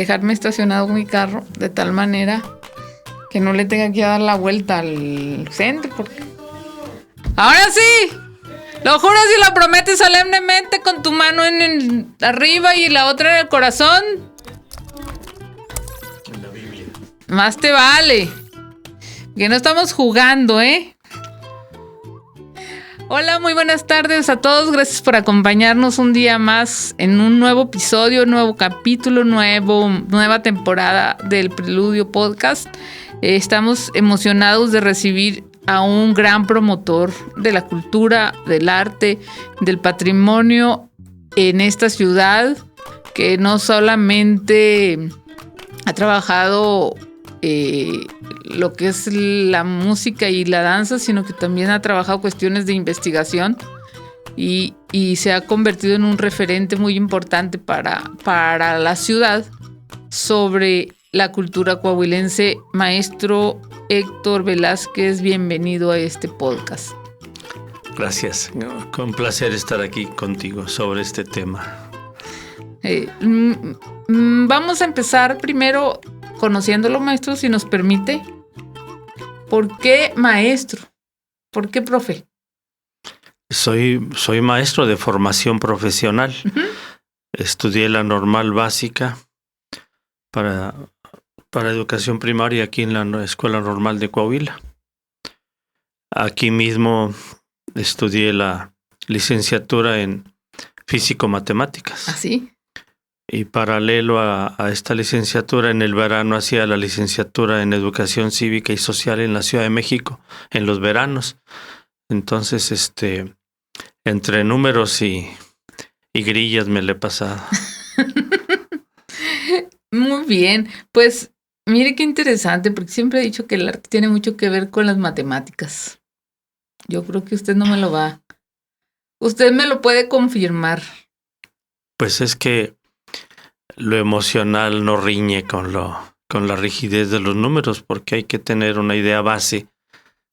dejarme estacionado mi carro de tal manera que no le tenga que dar la vuelta al centro. Porque... ¡Ahora sí! Lo juras y lo prometes solemnemente con tu mano en arriba y la otra en el corazón. En la Biblia. Más te vale. Que no estamos jugando, ¿eh? Hola, muy buenas tardes a todos. Gracias por acompañarnos un día más en un nuevo episodio, nuevo capítulo, nueva temporada del Preludio Podcast. Estamos emocionados de recibir a un gran promotor de la cultura, del arte, del patrimonio en esta ciudad, que no solamente ha trabajado lo que es la música y la danza, sino que también ha trabajado cuestiones de investigación y se ha convertido en un referente muy importante para la ciudad sobre la cultura coahuilense. Maestro Héctor Velázquez, bienvenido a este podcast. Gracias, con placer estar aquí contigo sobre este tema. Vamos a empezar primero conociéndolo, maestro, si nos permite. ¿Por qué maestro? ¿Por qué profe? Soy maestro de formación profesional. Uh-huh. Estudié la normal básica para educación primaria aquí en la Escuela Normal de Coahuila. Aquí mismo estudié la licenciatura en físico-matemáticas. ¿Ah, sí? Y paralelo a esta licenciatura, en el verano hacía la licenciatura en Educación Cívica y Social en la Ciudad de México, en los veranos. Entonces, entre números y grillas me le he pasado. Muy bien, pues mire qué interesante, porque siempre he dicho que el arte tiene mucho que ver con las matemáticas. Yo creo que usted no me lo va... Usted me lo puede confirmar. Pues es que lo emocional no riñe con la rigidez de los números, porque hay que tener una idea base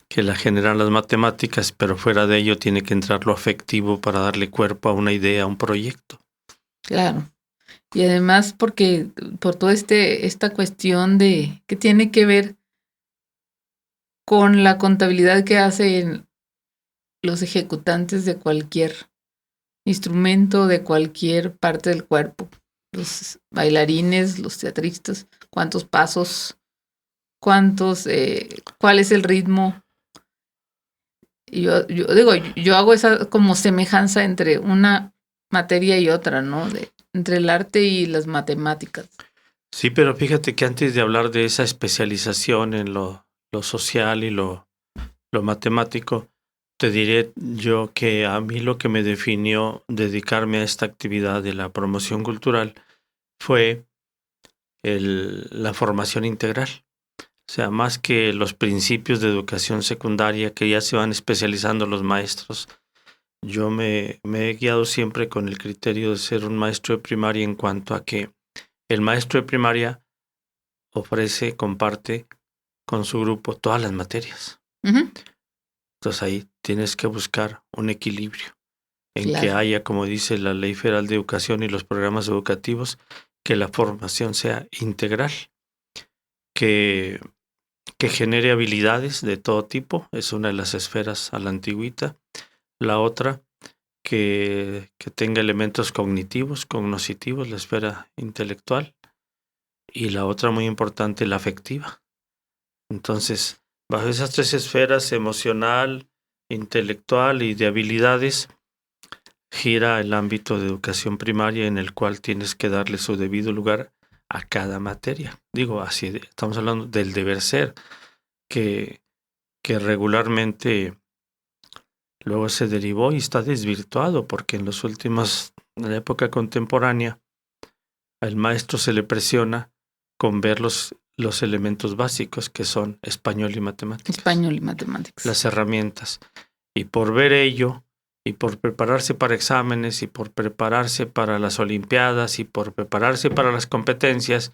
que la generan las matemáticas, pero fuera de ello tiene que entrar lo afectivo para darle cuerpo a una idea, a un proyecto. Claro. Y además porque por toda esta cuestión de que tiene que ver con la contabilidad que hacen los ejecutantes de cualquier instrumento, de cualquier parte del cuerpo. Los bailarines, los teatristas, cuántos pasos, cuál es el ritmo. Y yo hago esa como semejanza entre una materia y otra, ¿no? Entre el arte y las matemáticas. Sí, pero fíjate que antes de hablar de esa especialización en lo social y lo matemático, te diré yo que a mí lo que me definió dedicarme a esta actividad de la promoción cultural fue la formación integral. O sea, más que los principios de educación secundaria que ya se van especializando los maestros, yo me he guiado siempre con el criterio de ser un maestro de primaria en cuanto a que el maestro de primaria comparte con su grupo todas las materias. Uh-huh. Entonces ahí tienes que buscar un equilibrio en que haya, como dice la Ley Federal de Educación y los programas educativos, que la formación sea integral, que genere habilidades de todo tipo, es una de las esferas a la antigüita. La otra, que tenga elementos cognitivos, la esfera intelectual. Y la otra muy importante, la afectiva. Entonces, bajo esas tres esferas, emocional, intelectual y de habilidades, gira el ámbito de educación primaria en el cual tienes que darle su debido lugar a cada materia. Digo, así estamos hablando del deber ser, que regularmente luego se derivó y está desvirtuado, porque en la época contemporánea, al maestro se le presiona con ver los elementos básicos que son español y matemáticas. Español y matemáticas. Las herramientas. Y por ver ello, y por prepararse para exámenes, y por prepararse para las olimpiadas, y por prepararse para las competencias,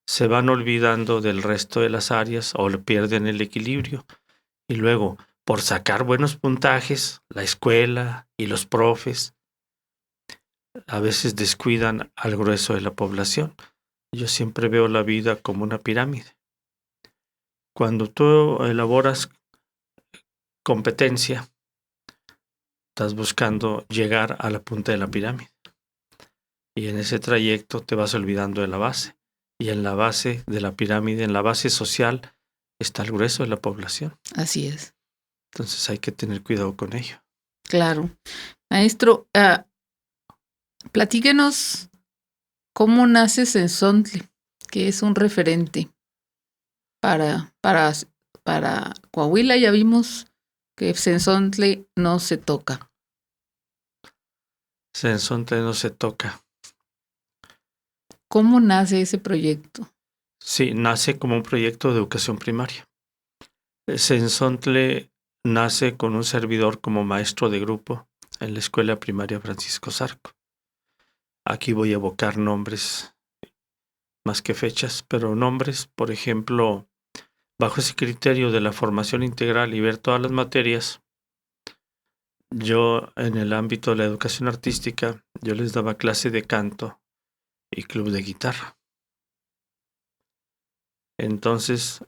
se van olvidando del resto de las áreas o pierden el equilibrio. Y luego, por sacar buenos puntajes, la escuela y los profes a veces descuidan al grueso de la población. yo siempre veo la vida como una pirámide. Cuando tú elaboras competencia, estás buscando llegar a la punta de la pirámide. Y en ese trayecto te vas olvidando de la base. Y en la base de la pirámide, en la base social, está el grueso de la población. Así es. Entonces hay que tener cuidado con ello. Claro. Maestro, platíquenos cómo nace Sensontle, que es un referente para Coahuila. Ya vimos que Sensontle no se toca. Sensontle no se toca. ¿Cómo nace ese proyecto? Sí, nace como un proyecto de educación primaria. Sensontle nace con un servidor como maestro de grupo en la escuela primaria Francisco Zarco. Aquí voy a evocar nombres más que fechas, pero nombres, por ejemplo, bajo ese criterio de la formación integral y ver todas las materias, yo en el ámbito de la educación artística, yo les daba clase de canto y club de guitarra. Entonces,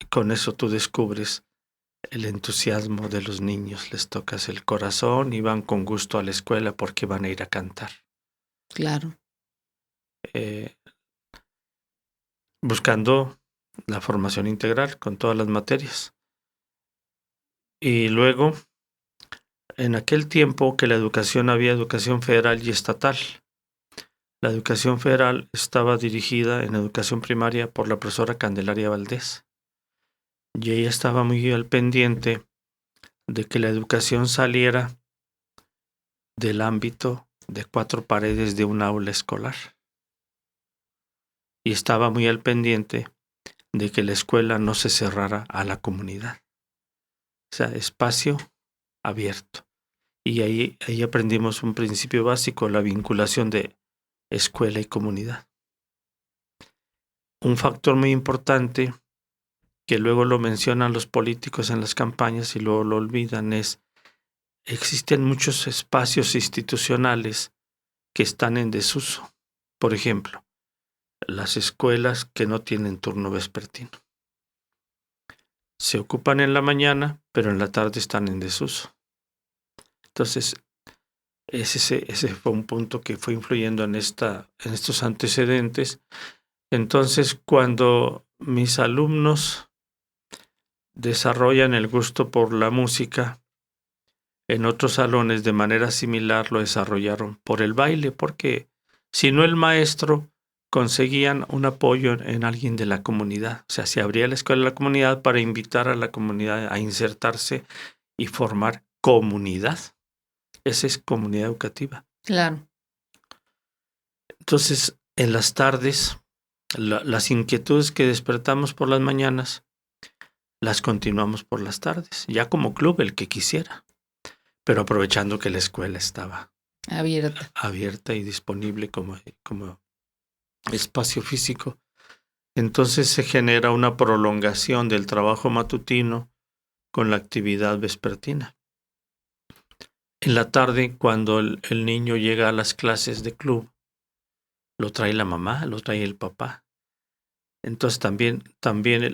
con eso tú descubres el entusiasmo de los niños, les tocas el corazón y van con gusto a la escuela porque van a ir a cantar. Claro. Buscando la formación integral con todas las materias. Y luego, en aquel tiempo que la educación había educación federal y estatal. La educación federal estaba dirigida en educación primaria por la profesora Candelaria Valdés. Y ella estaba muy al pendiente de que la educación saliera del ámbito de 4 paredes de un aula escolar. Y estaba muy al pendiente de que la escuela no se cerrara a la comunidad. O sea, espacio abierto. Y ahí aprendimos un principio básico, la vinculación de escuela y comunidad. Un factor muy importante que luego lo mencionan los políticos en las campañas y luego lo olvidan es, existen muchos espacios institucionales que están en desuso. Por ejemplo, las escuelas que no tienen turno vespertino. Se ocupan en la mañana, pero en la tarde están en desuso. Entonces, ese fue un punto que fue influyendo en estos antecedentes. Entonces, cuando mis alumnos desarrollan el gusto por la música, en otros salones de manera similar lo desarrollaron por el baile, porque si no el maestro conseguían un apoyo en alguien de la comunidad. O sea, se abría la escuela de la comunidad para invitar a la comunidad a insertarse y formar comunidad. Esa es comunidad educativa. Claro. Entonces, en las tardes, las inquietudes que despertamos por las mañanas, las continuamos por las tardes, ya como club, el que quisiera, pero aprovechando que la escuela estaba abierta y disponible como espacio físico. Entonces se genera una prolongación del trabajo matutino con la actividad vespertina. En la tarde, cuando el niño llega a las clases de club, lo trae la mamá, lo trae el papá. Entonces también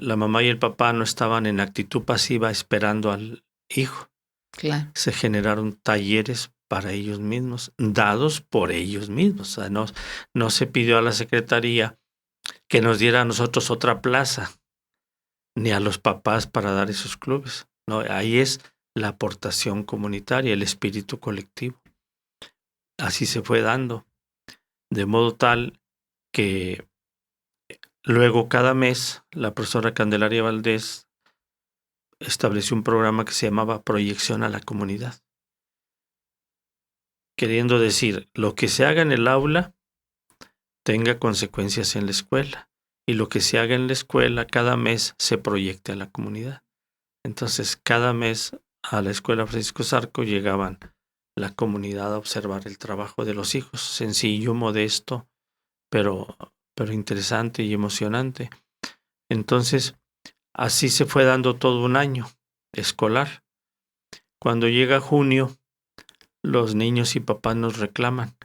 la mamá y el papá no estaban en actitud pasiva esperando al hijo. Claro. Se generaron talleres para ellos mismos, dados por ellos mismos. O sea, no se pidió a la secretaría que nos diera a nosotros otra plaza, ni a los papás para dar esos clubes. No, ahí es la aportación comunitaria, el espíritu colectivo. Así se fue dando, de modo tal que luego cada mes la profesora Candelaria Valdés estableció un programa que se llamaba Proyección a la Comunidad. Queriendo decir, lo que se haga en el aula tenga consecuencias en la escuela y lo que se haga en la escuela cada mes se proyecte a la comunidad. Entonces, cada mes a la escuela Francisco Zarco llegaban la comunidad a observar el trabajo de los hijos, sencillo, modesto, pero interesante y emocionante. Entonces, así se fue dando todo un año escolar. Cuando llega junio, los niños y papás nos reclaman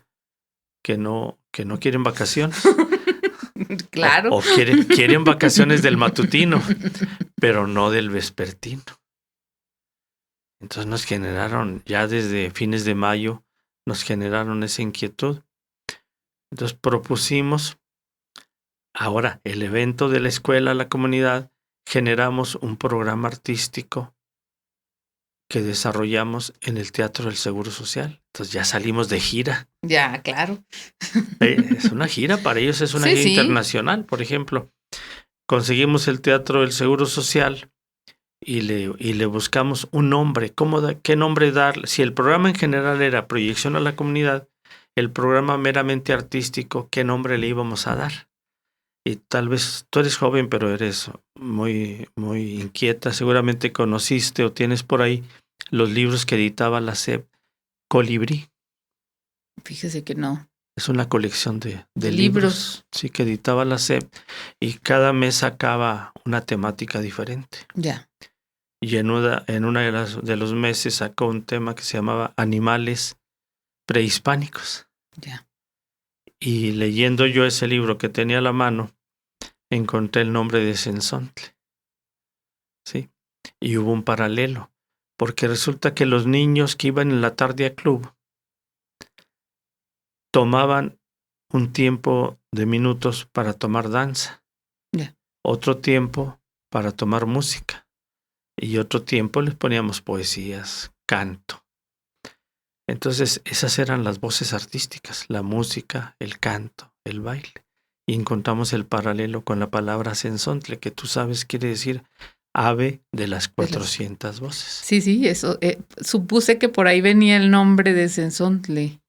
que no quieren vacaciones. Claro. O quieren vacaciones del matutino, pero no del vespertino. Entonces nos generaron, ya desde fines de mayo, nos generaron esa inquietud. Entonces propusimos, ahora el evento de la escuela, la comunidad, generamos un programa artístico que desarrollamos en el Teatro del Seguro Social. Entonces ya salimos de gira. Ya, claro. Es una gira, para ellos es una gira internacional. Por ejemplo, conseguimos el Teatro del Seguro Social y le buscamos un nombre. ¿Qué nombre dar? Si el programa en general era proyección a la comunidad, el programa meramente artístico, ¿qué nombre le íbamos a dar? Y tal vez tú eres joven, pero eres muy, muy inquieta. Seguramente conociste o tienes por ahí los libros que editaba la SEP, Colibrí. Fíjese que no. Es una colección de libros. Sí, que editaba la SEP y cada mes sacaba una temática diferente. Ya. Y en una de los meses sacó un tema que se llamaba Animales Prehispánicos. Ya. Y leyendo yo ese libro que tenía a la mano, encontré el nombre de Cenzontle. ¿Sí? Y hubo un paralelo, porque resulta que los niños que iban en la tarde a club tomaban un tiempo de minutos para tomar danza, otro tiempo para tomar música y otro tiempo les poníamos poesías, canto. Entonces esas eran las voces artísticas, la música, el canto, el baile. Y encontramos el paralelo con la palabra Cenzontle, que tú sabes quiere decir ave de las 400 voces. Sí, eso. Supuse que por ahí venía el nombre de Cenzontle.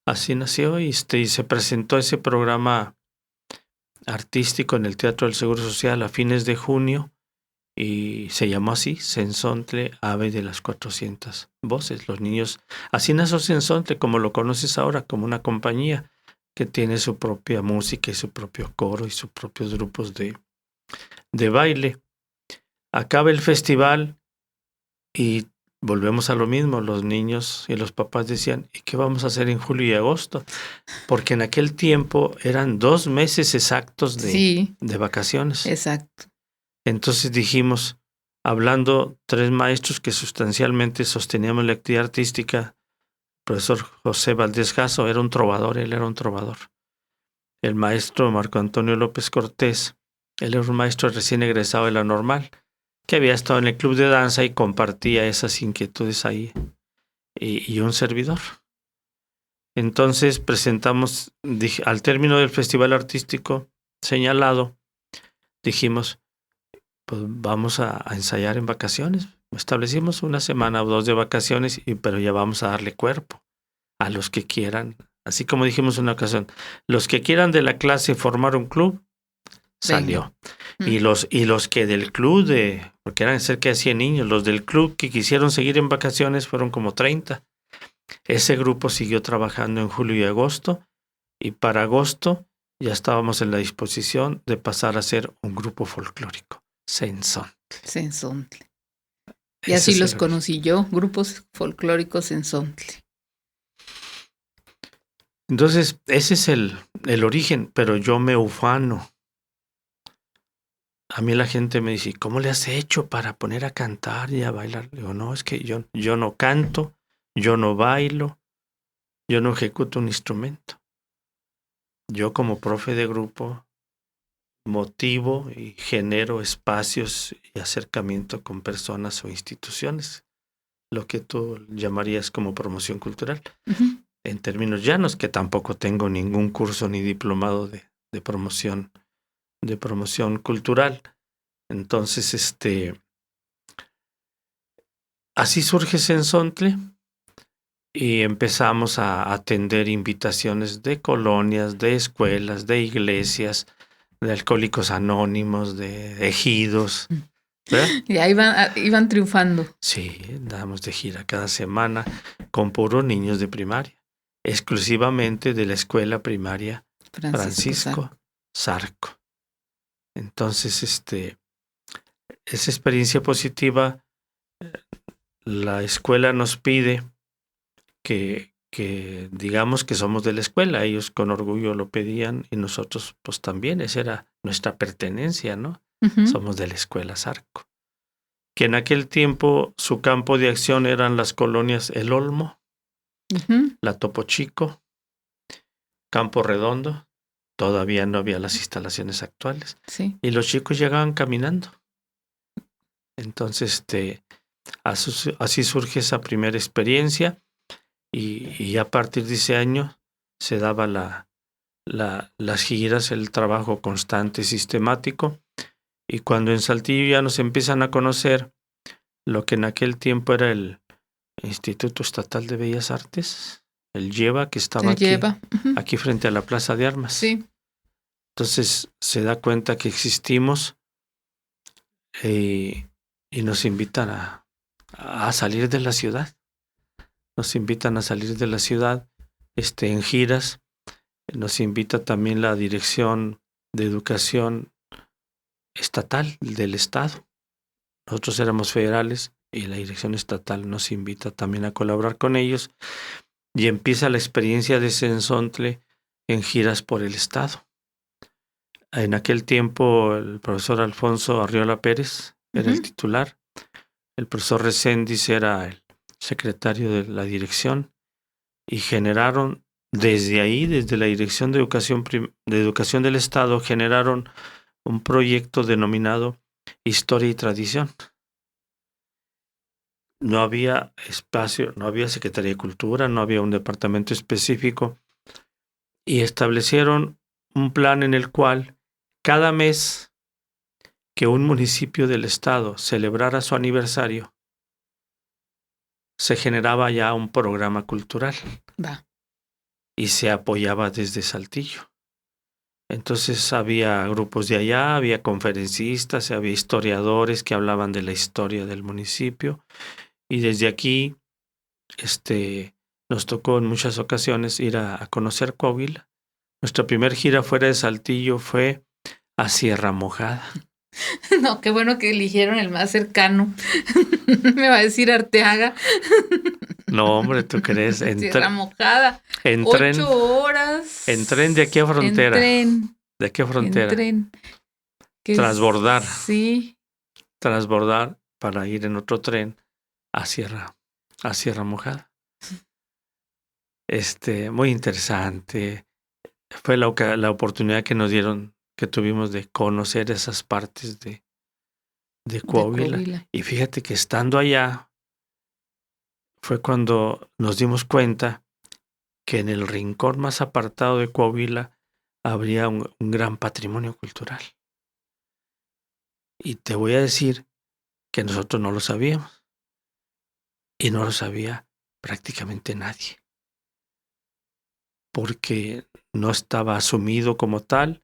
Así nació y se presentó ese programa artístico en el Teatro del Seguro Social a fines de junio y se llamó así, Cenzontle, ave de las 400 voces. Los niños, así nació Cenzontle, como lo conoces ahora, como una compañía que tiene su propia música y su propio coro y sus propios grupos de baile. Acaba el festival y volvemos a lo mismo. Los niños y los papás decían, ¿y qué vamos a hacer en julio y agosto? Porque en aquel tiempo eran 2 meses exactos de vacaciones. Exacto. Entonces dijimos, hablando 3 maestros que sustancialmente sosteníamos la actividad artística, el profesor José Valdés Jasso era un trovador, él era un trovador. El maestro Marco Antonio López Cortés, él era un maestro recién egresado de la Normal, que había estado en el club de danza y compartía esas inquietudes ahí, y un servidor. Entonces presentamos, al término del festival artístico señalado, dijimos, pues vamos a ensayar en vacaciones. Establecimos 1 semana o 2 de vacaciones, pero ya vamos a darle cuerpo a los que quieran. Así como dijimos en una ocasión, los que quieran de la clase formar un club, salió. Y los que del club, porque eran cerca de 100 niños, los del club que quisieron seguir en vacaciones fueron como 30. Ese grupo siguió trabajando en julio y agosto, y para agosto ya estábamos en la disposición de pasar a ser un grupo folclórico. Cenzontle. Y así los conocí yo, grupos folclóricos Cenzontle. Entonces, ese es el origen, pero yo me ufano. A mí la gente me dice, ¿cómo le has hecho para poner a cantar y a bailar? Digo, no, es que yo no canto, yo no bailo, yo no ejecuto un instrumento. Yo como profe de grupo motivo y genero espacios y acercamiento con personas o instituciones, lo que tú llamarías como promoción cultural. Uh-huh. En términos llanos, que tampoco tengo ningún curso ni diplomado de promoción cultural. Entonces, así surge Cenzontle y empezamos a atender invitaciones de colonias, de escuelas, de iglesias, de alcohólicos anónimos, de ejidos. ¿Verdad? Y ahí iban triunfando. Sí, andábamos de gira cada semana con puros niños de primaria, exclusivamente de la escuela primaria Francisco Zarco. Entonces, esa experiencia positiva, la escuela nos pide que digamos que somos de la escuela. Ellos con orgullo lo pedían y nosotros pues también. Esa era nuestra pertenencia, ¿no? Somos de la escuela Zarco. Que en aquel tiempo su campo de acción eran las colonias El Olmo, la Topo Chico, Campo Redondo. Todavía no había las instalaciones actuales. Sí. Y los chicos llegaban caminando. Entonces, así surge esa primera experiencia. Y a partir de ese año se daba las giras, el trabajo constante, sistemático. Y cuando en Saltillo ya nos empiezan a conocer lo que en aquel tiempo era el Instituto Estatal de Bellas Artes, el IEBA, que estaba aquí frente a la Plaza de Armas. Sí. Entonces se da cuenta que existimos y nos invitan a salir de la ciudad. Nos invitan a salir de la ciudad en giras. Nos invita también la Dirección de Educación Estatal del Estado. Nosotros éramos federales y la Dirección Estatal nos invita también a colaborar con ellos. Y empieza la experiencia de Cenzontle en giras por el Estado. En aquel tiempo el profesor Alfonso Arriola Pérez era el titular. El profesor Reséndiz era el secretario de la dirección. Y generaron desde ahí, desde la Dirección de Educación del Estado, generaron un proyecto denominado Historia y Tradición. No había espacio, no había Secretaría de Cultura, no había un departamento específico. Y establecieron un plan en el cual cada mes que un municipio del estado celebrara su aniversario, se generaba ya un programa cultural. Y se apoyaba desde Saltillo. Entonces había grupos de allá, había conferencistas, había historiadores que hablaban de la historia del municipio. Y desde aquí nos tocó en muchas ocasiones ir a conocer Coahuila. Nuestra primera gira fuera de Saltillo fue a Sierra Mojada. No, qué bueno que eligieron el más cercano. Me va a decir Arteaga. No, hombre, ¿tú crees? Sierra Mojada. En 8 tren, horas. En tren de aquí a frontera. En tren. ¿De aquí a frontera? En tren. Transbordar. Sí. Transbordar para ir en otro tren a Sierra Mojada. Muy interesante. Fue la oportunidad que nos dieron, que tuvimos de conocer esas partes de Coahuila. Y fíjate que estando allá fue cuando nos dimos cuenta que en el rincón más apartado de Coahuila habría un gran patrimonio cultural. Y te voy a decir que nosotros no lo sabíamos. Y no lo sabía prácticamente nadie. Porque no estaba asumido como tal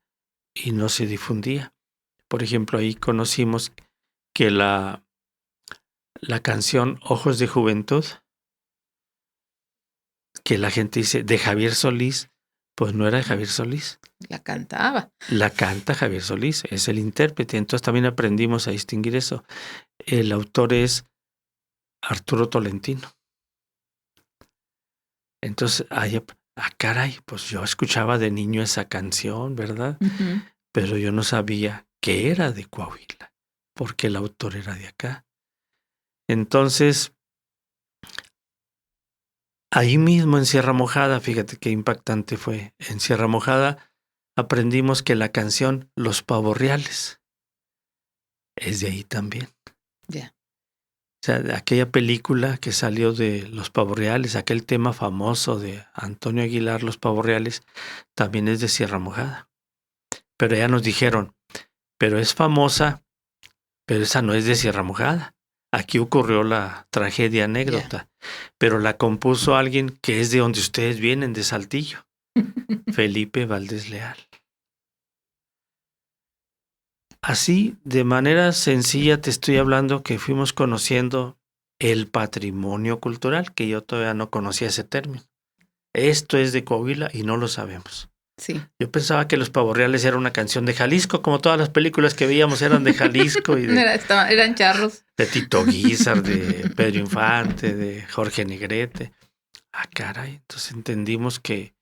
y no se difundía. Por ejemplo, ahí conocimos que la canción Ojos de Juventud, que la gente dice de Javier Solís, pues no era de Javier Solís. La cantaba. La canta Javier Solís, es el intérprete. Entonces también aprendimos a distinguir eso. El autor es Arturo Tolentino. Entonces, caray, pues yo escuchaba de niño esa canción, ¿verdad? Pero yo no sabía que era de Coahuila, porque el autor era de acá. Entonces, ahí mismo en Sierra Mojada, fíjate qué impactante fue. En Sierra Mojada aprendimos que la canción Los Pavorreales es de ahí también. Ya. O sea, de aquella película que salió de Los Pavorreales, aquel tema famoso de Antonio Aguilar, Los Pavorreales, también es de Sierra Mojada. Pero ya nos dijeron, pero es famosa, pero esa no es de Sierra Mojada. Aquí ocurrió la tragedia anécdota, pero la compuso alguien que es de donde ustedes vienen, de Saltillo, Felipe Valdés Leal. Así, de manera sencilla, te estoy hablando que fuimos conociendo el patrimonio cultural, que yo todavía no conocía ese término. Esto es de Coahuila y no lo sabemos. Sí. Yo pensaba que Los Pavorreales era una canción de Jalisco, como todas las películas que veíamos eran de Jalisco. Y eran charros. De Tito Guízar, de Pedro Infante, de Jorge Negrete. caray. Entonces entendimos que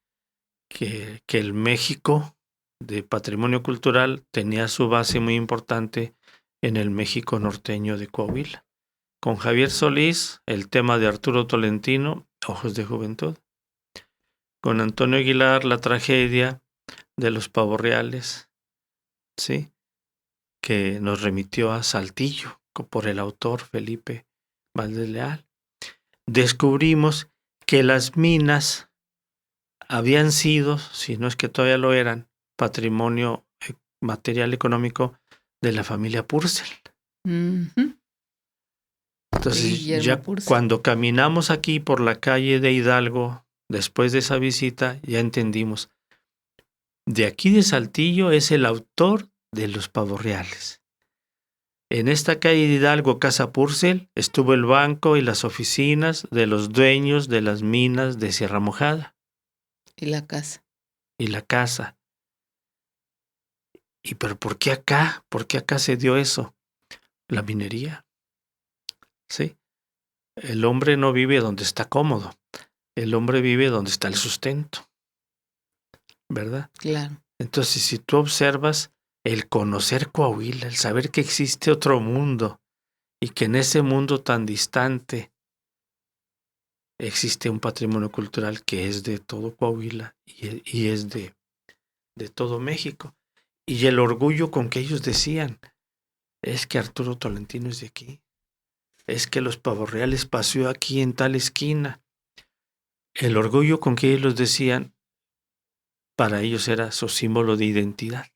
el México de patrimonio cultural tenía su base muy importante en el México norteño de Coahuila. Con Javier Solís, el tema de Arturo Tolentino, Ojos de Juventud. Con Antonio Aguilar, la tragedia de los pavos reales, ¿sí? Que nos remitió a Saltillo por el autor Felipe Valdés Leal. Descubrimos que las minas habían sido, si no es que todavía lo eran, patrimonio material económico de la familia Purcell. Uh-huh. Entonces, ya cuando caminamos aquí por la calle de Hidalgo, después de esa visita, ya entendimos. De aquí de Saltillo es el autor de los pavos reales. En esta calle de Hidalgo, Casa Purcell, estuvo el banco y las oficinas de los dueños de las minas de Sierra Mojada. Y la casa. Y la casa. ¿Y pero por qué acá? ¿Por qué acá se dio eso? La minería. ¿Sí? El hombre no vive donde está cómodo. El hombre vive donde está el sustento. ¿Verdad? Claro. Entonces, si tú observas el conocer Coahuila, el saber que existe otro mundo y que en ese mundo tan distante existe un patrimonio cultural que es de todo Coahuila y es de todo México. Y el orgullo con que ellos decían, es que Arturo Tolentino es de aquí, es que los pavos reales paseó aquí en tal esquina. El orgullo con que ellos decían, para ellos era su símbolo de identidad.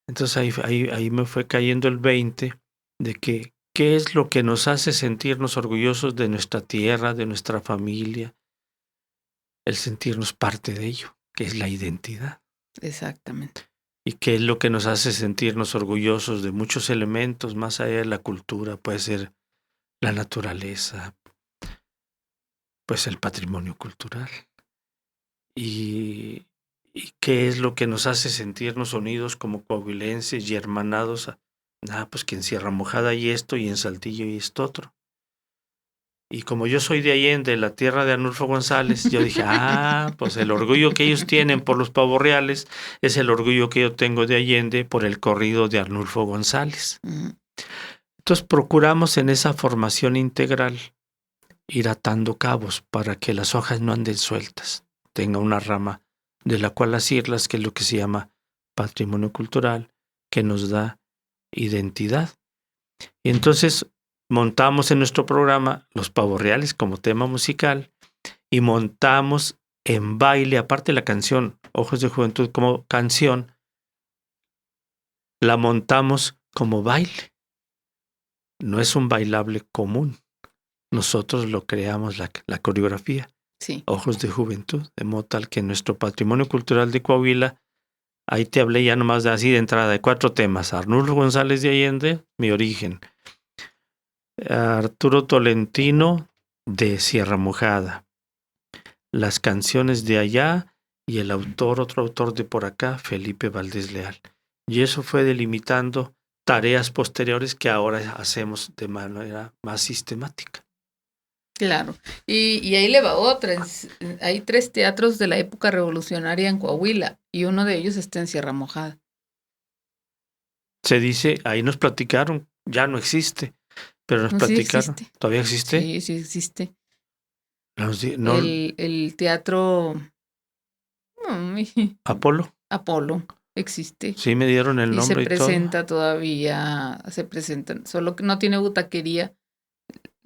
Entonces ahí me fue cayendo el 20 de que qué es lo que nos hace sentirnos orgullosos de nuestra tierra, de nuestra familia, el sentirnos parte de ello, que es la identidad. Exactamente. Y qué es lo que nos hace sentirnos orgullosos de muchos elementos más allá de la cultura, puede ser la naturaleza, pues el patrimonio cultural. Y qué es lo que nos hace sentirnos unidos como coahuilenses y hermanados. Pues que en Sierra Mojada hay esto y en Saltillo y esto otro. Y como yo soy de Allende, la tierra de Arnulfo González, yo dije, pues el orgullo que ellos tienen por los pavos reales es el orgullo que yo tengo de Allende por el corrido de Arnulfo González. Entonces procuramos en esa formación integral ir atando cabos para que las hojas no anden sueltas, tenga una rama de la cual asirlas, que es lo que se llama patrimonio cultural, que nos da identidad. Y entonces montamos en nuestro programa los pavos reales como tema musical y montamos en baile, aparte de la canción Ojos de Juventud como canción, la montamos como baile. No es un bailable común. Nosotros lo creamos la coreografía. Sí. Ojos de Juventud, de modo tal que nuestro patrimonio cultural de Coahuila, ahí te hablé ya nomás de así de entrada de 4 temas. Arnulfo González de Allende, mi origen. Arturo Tolentino de Sierra Mojada. Las canciones de allá y el autor, otro autor de por acá, Felipe Valdés Leal. Y eso fue delimitando tareas posteriores que ahora hacemos de manera más sistemática. Claro, y ahí le va otra. Hay 3 teatros de la época revolucionaria en Coahuila y uno de ellos está en Sierra Mojada. Se dice, ahí nos platicaron, ya no existe, pero nos platicaron. Sí, ¿Todavía existe? Sí, sí existe. No, el teatro Apolo. Apolo existe. Sí, me dieron el nombre y todo. Se presenta todavía, solo que no tiene butaquería.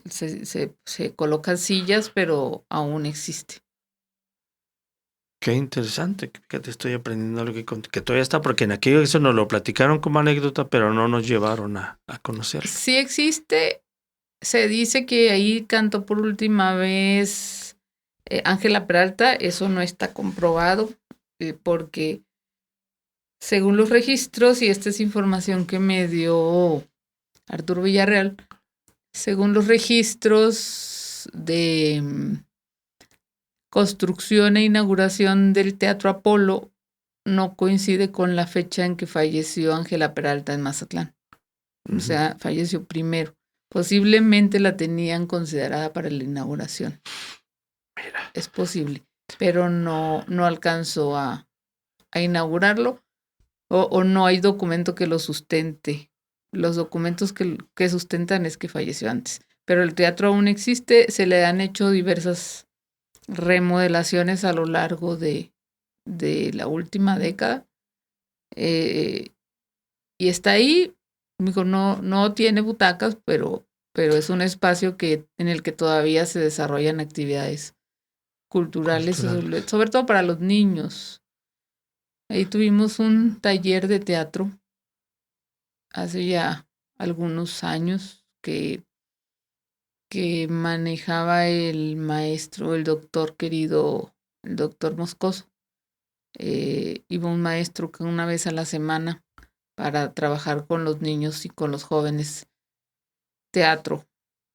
Se colocan sillas, pero aún existe. Qué interesante, fíjate, estoy aprendiendo algo que todavía está, porque en aquello eso nos lo platicaron como anécdota, pero no nos llevaron a conocerlo. Sí existe, se dice que ahí cantó por última vez Ángela Peralta, eso no está comprobado, porque según los registros, y esta es información que me dio Arturo Villarreal, según los registros de construcción e inauguración del Teatro Apolo, no coincide con la fecha en que falleció Ángela Peralta en Mazatlán. O sea, falleció primero. Posiblemente la tenían considerada para la inauguración. Mira. Es posible, pero no alcanzó a inaugurarlo o no hay documento que lo sustente. Los documentos que sustentan es que falleció antes. Pero el teatro aún existe, se le han hecho diversas remodelaciones a lo largo de la última década. Y está ahí, digo, no tiene butacas, pero es un espacio en el que todavía se desarrollan actividades culturales. Sobre todo para los niños. Ahí tuvimos un taller de teatro hace ya algunos años que manejaba el maestro, el doctor querido, el doctor Moscoso. Iba un maestro que una vez a la semana para trabajar con los niños y con los jóvenes teatro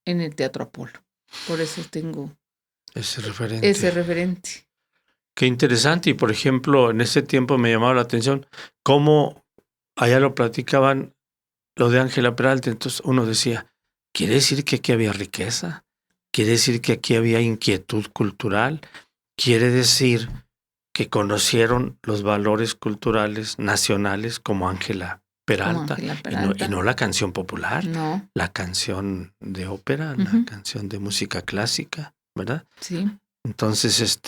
en el Teatro Apolo. Por eso tengo ese referente. Qué interesante. Y por ejemplo, en ese tiempo me llamaba la atención cómo allá lo platicaban lo de Ángela Peralta. Entonces uno decía, ¿quiere decir que aquí había riqueza? ¿Quiere decir que aquí había inquietud cultural? ¿Quiere decir que conocieron los valores culturales nacionales como Ángela Peralta, y no la canción popular, no, la canción de ópera, la canción de música clásica, ¿verdad? Sí. Entonces,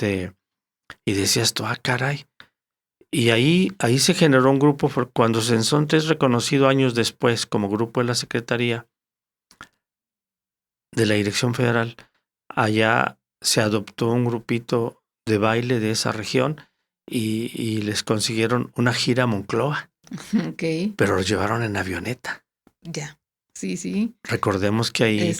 y decías tú, caray. Y ahí se generó un grupo, cuando Sensonte es reconocido años después como grupo de la Secretaría de la Dirección Federal, allá se adoptó un grupito de baile de esa región y les consiguieron una gira a Monclova. Okay. Pero los llevaron en avioneta. Ya, sí. Recordemos que ahí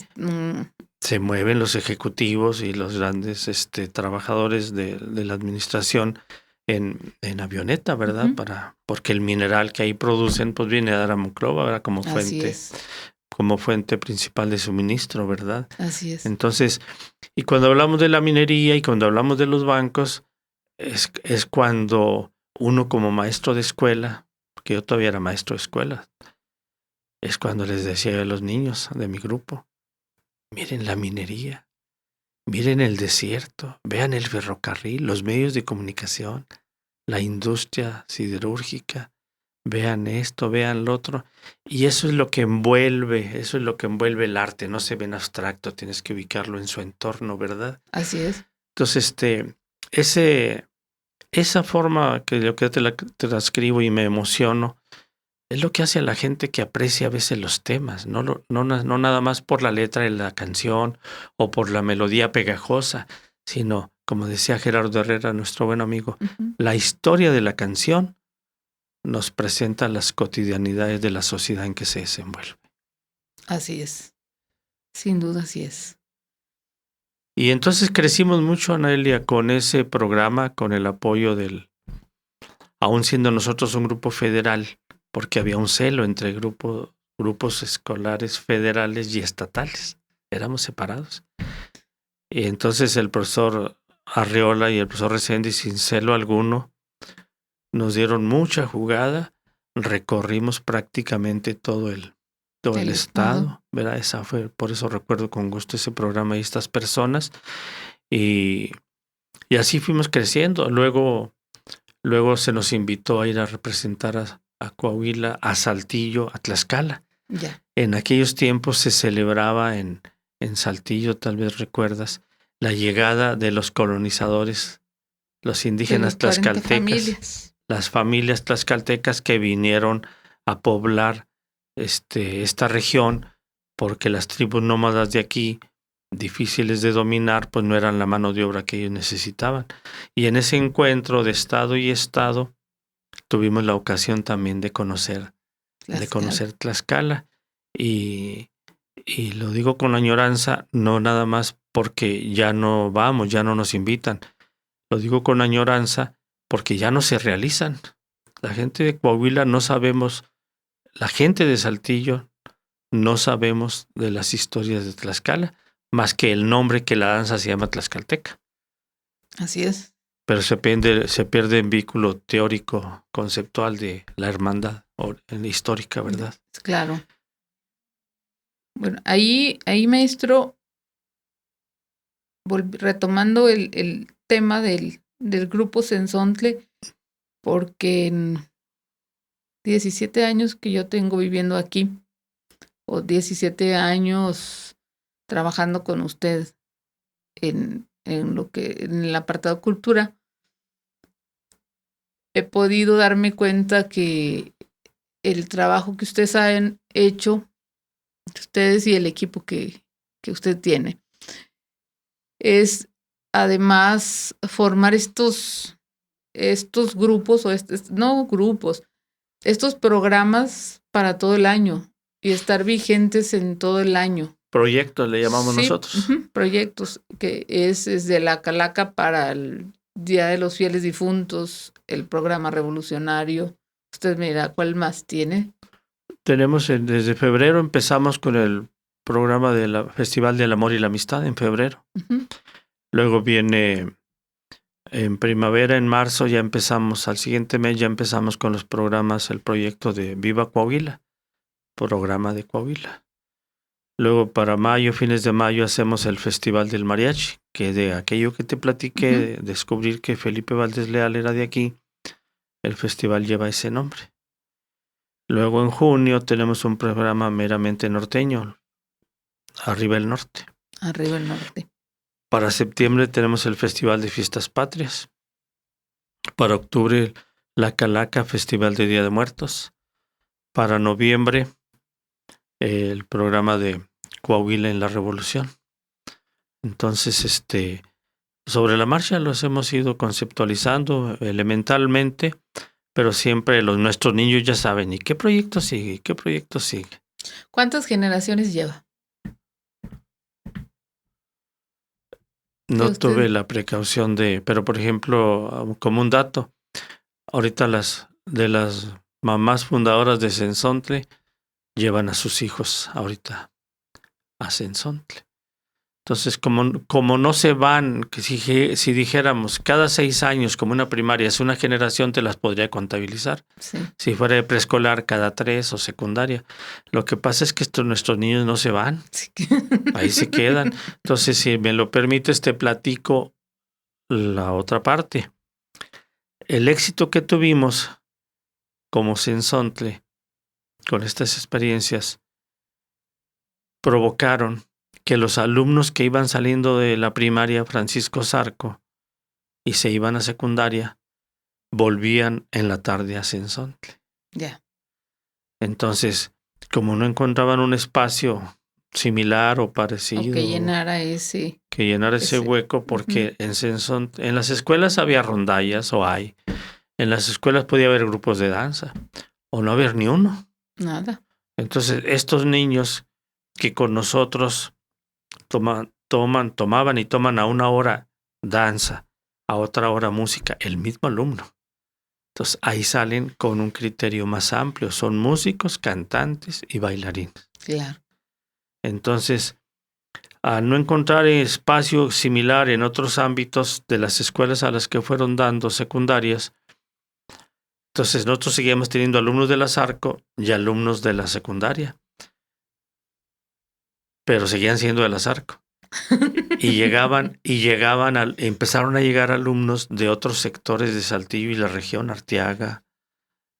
se mueven los ejecutivos y los grandes trabajadores de la administración en avioneta, ¿verdad? Porque el mineral que ahí producen pues viene a dar a Monclova, ¿verdad? Como fuente principal de suministro, ¿verdad? Así es. Entonces, y cuando hablamos de la minería y cuando hablamos de los bancos, es cuando uno como maestro de escuela, porque yo todavía era maestro de escuela, es cuando les decía a los niños de mi grupo, miren la minería, miren el desierto, vean el ferrocarril, los medios de comunicación, la industria siderúrgica, vean esto, vean lo otro, y eso es lo que envuelve el arte, no se ve en abstracto, tienes que ubicarlo en su entorno, ¿verdad? Así es. Entonces, esa forma que yo te la transcribo y me emociono, es lo que hace a la gente que aprecia a veces los temas, no nada más por la letra de la canción o por la melodía pegajosa, sino, como decía Gerardo Herrera, nuestro buen amigo, la historia de la canción nos presenta las cotidianidades de la sociedad en que se desenvuelve. Así es. Sin duda así es. Y entonces crecimos mucho, Anelia, con ese programa, con el apoyo aún siendo nosotros un grupo federal, porque había un celo entre grupos escolares federales y estatales. Éramos separados. Y entonces el profesor Arreola y el profesor Reséndiz, sin celo alguno, nos dieron mucha jugada. Recorrimos prácticamente todo el estado, ¿verdad? Por eso recuerdo con gusto ese programa y estas personas. Y así fuimos creciendo. Luego se nos invitó a ir a representar a Coahuila, a Saltillo, a Tlaxcala. Ya. En aquellos tiempos se celebraba en Saltillo, tal vez recuerdas, la llegada de los colonizadores, los indígenas tlaxcaltecas, las familias tlaxcaltecas que vinieron a poblar esta región, porque las tribus nómadas de aquí, difíciles de dominar, pues no eran la mano de obra que ellos necesitaban. Y en ese encuentro de estado y estado tuvimos la ocasión también de conocer Tlaxcala. Y lo digo con añoranza, no nada más porque ya no vamos, ya no nos invitan. Lo digo con añoranza porque ya no se realizan. La gente de Coahuila no sabemos, la gente de Saltillo no sabemos de las historias de Tlaxcala, más que el nombre que la danza se llama tlaxcalteca. Así es. Pero se pierde el vínculo teórico, conceptual de la hermandad histórica, ¿verdad? Claro. Bueno, ahí maestro, retomando el tema del grupo Sensontle, porque en 17 años que yo tengo viviendo aquí, o 17 años trabajando con usted en el apartado cultura, he podido darme cuenta que el trabajo que ustedes han hecho, ustedes y el equipo que usted tiene, es además formar estos grupos, no grupos, estos programas para todo el año y estar vigentes en todo el año. Proyectos le llamamos nosotros. Proyectos, que es desde la Calaca para el Día de los Fieles Difuntos, el programa revolucionario. Usted me dirá, ¿cuál más tiene? Tenemos desde febrero empezamos con el programa del Festival del Amor y la Amistad en febrero. Luego viene en primavera, en marzo, ya empezamos, al siguiente mes ya empezamos con los programas, el proyecto de Viva Coahuila, programa de Coahuila. Luego para mayo, fines de mayo, hacemos el Festival del Mariachi, que de aquello que te platiqué, de descubrir que Felipe Valdés Leal era de aquí, el festival lleva ese nombre. Luego en junio tenemos un programa meramente norteño, Arriba el Norte. Arriba el Norte. Para septiembre tenemos el Festival de Fiestas Patrias. Para octubre, la Calaca, Festival de Día de Muertos. Para noviembre, el programa de Coahuila en la Revolución. Entonces, sobre la marcha los hemos ido conceptualizando elementalmente, pero siempre nuestros niños ya saben, ¿y qué proyecto sigue? ¿Y qué proyecto sigue? ¿Cuántas generaciones lleva? No tuve la precaución pero por ejemplo, como un dato, ahorita de las mamás fundadoras de Sensontle llevan a sus hijos ahorita a Sensontle. Entonces, como no se van, que si dijéramos cada 6 años como una primaria es una generación, te las podría contabilizar. Sí. Si fuera de preescolar, cada 3 o secundaria. Lo que pasa es que nuestros niños no se van. Sí. Ahí se quedan. Entonces, si me lo permites, te platico la otra parte. El éxito que tuvimos como Sensontle con estas experiencias provocaron que los alumnos que iban saliendo de la primaria Francisco Zarco y se iban a secundaria volvían en la tarde a Sensontle. Ya. Entonces, como no encontraban un espacio similar o parecido, o que llenara ese hueco, porque en las escuelas había rondallas, o hay. En las escuelas podía haber grupos de danza, o no haber ni uno. Nada. Entonces, estos niños que con nosotros tomaban y toman a una hora danza, a otra hora música, el mismo alumno. Entonces ahí salen con un criterio más amplio, son músicos, cantantes y bailarines. Claro. Entonces, al no encontrar espacio similar en otros ámbitos de las escuelas a las que fueron dando secundarias, entonces nosotros seguíamos teniendo alumnos de la Zarco y alumnos de la secundaria, pero seguían siendo de la Zarco. Y empezaron a llegar alumnos de otros sectores de Saltillo y la región, Arteaga,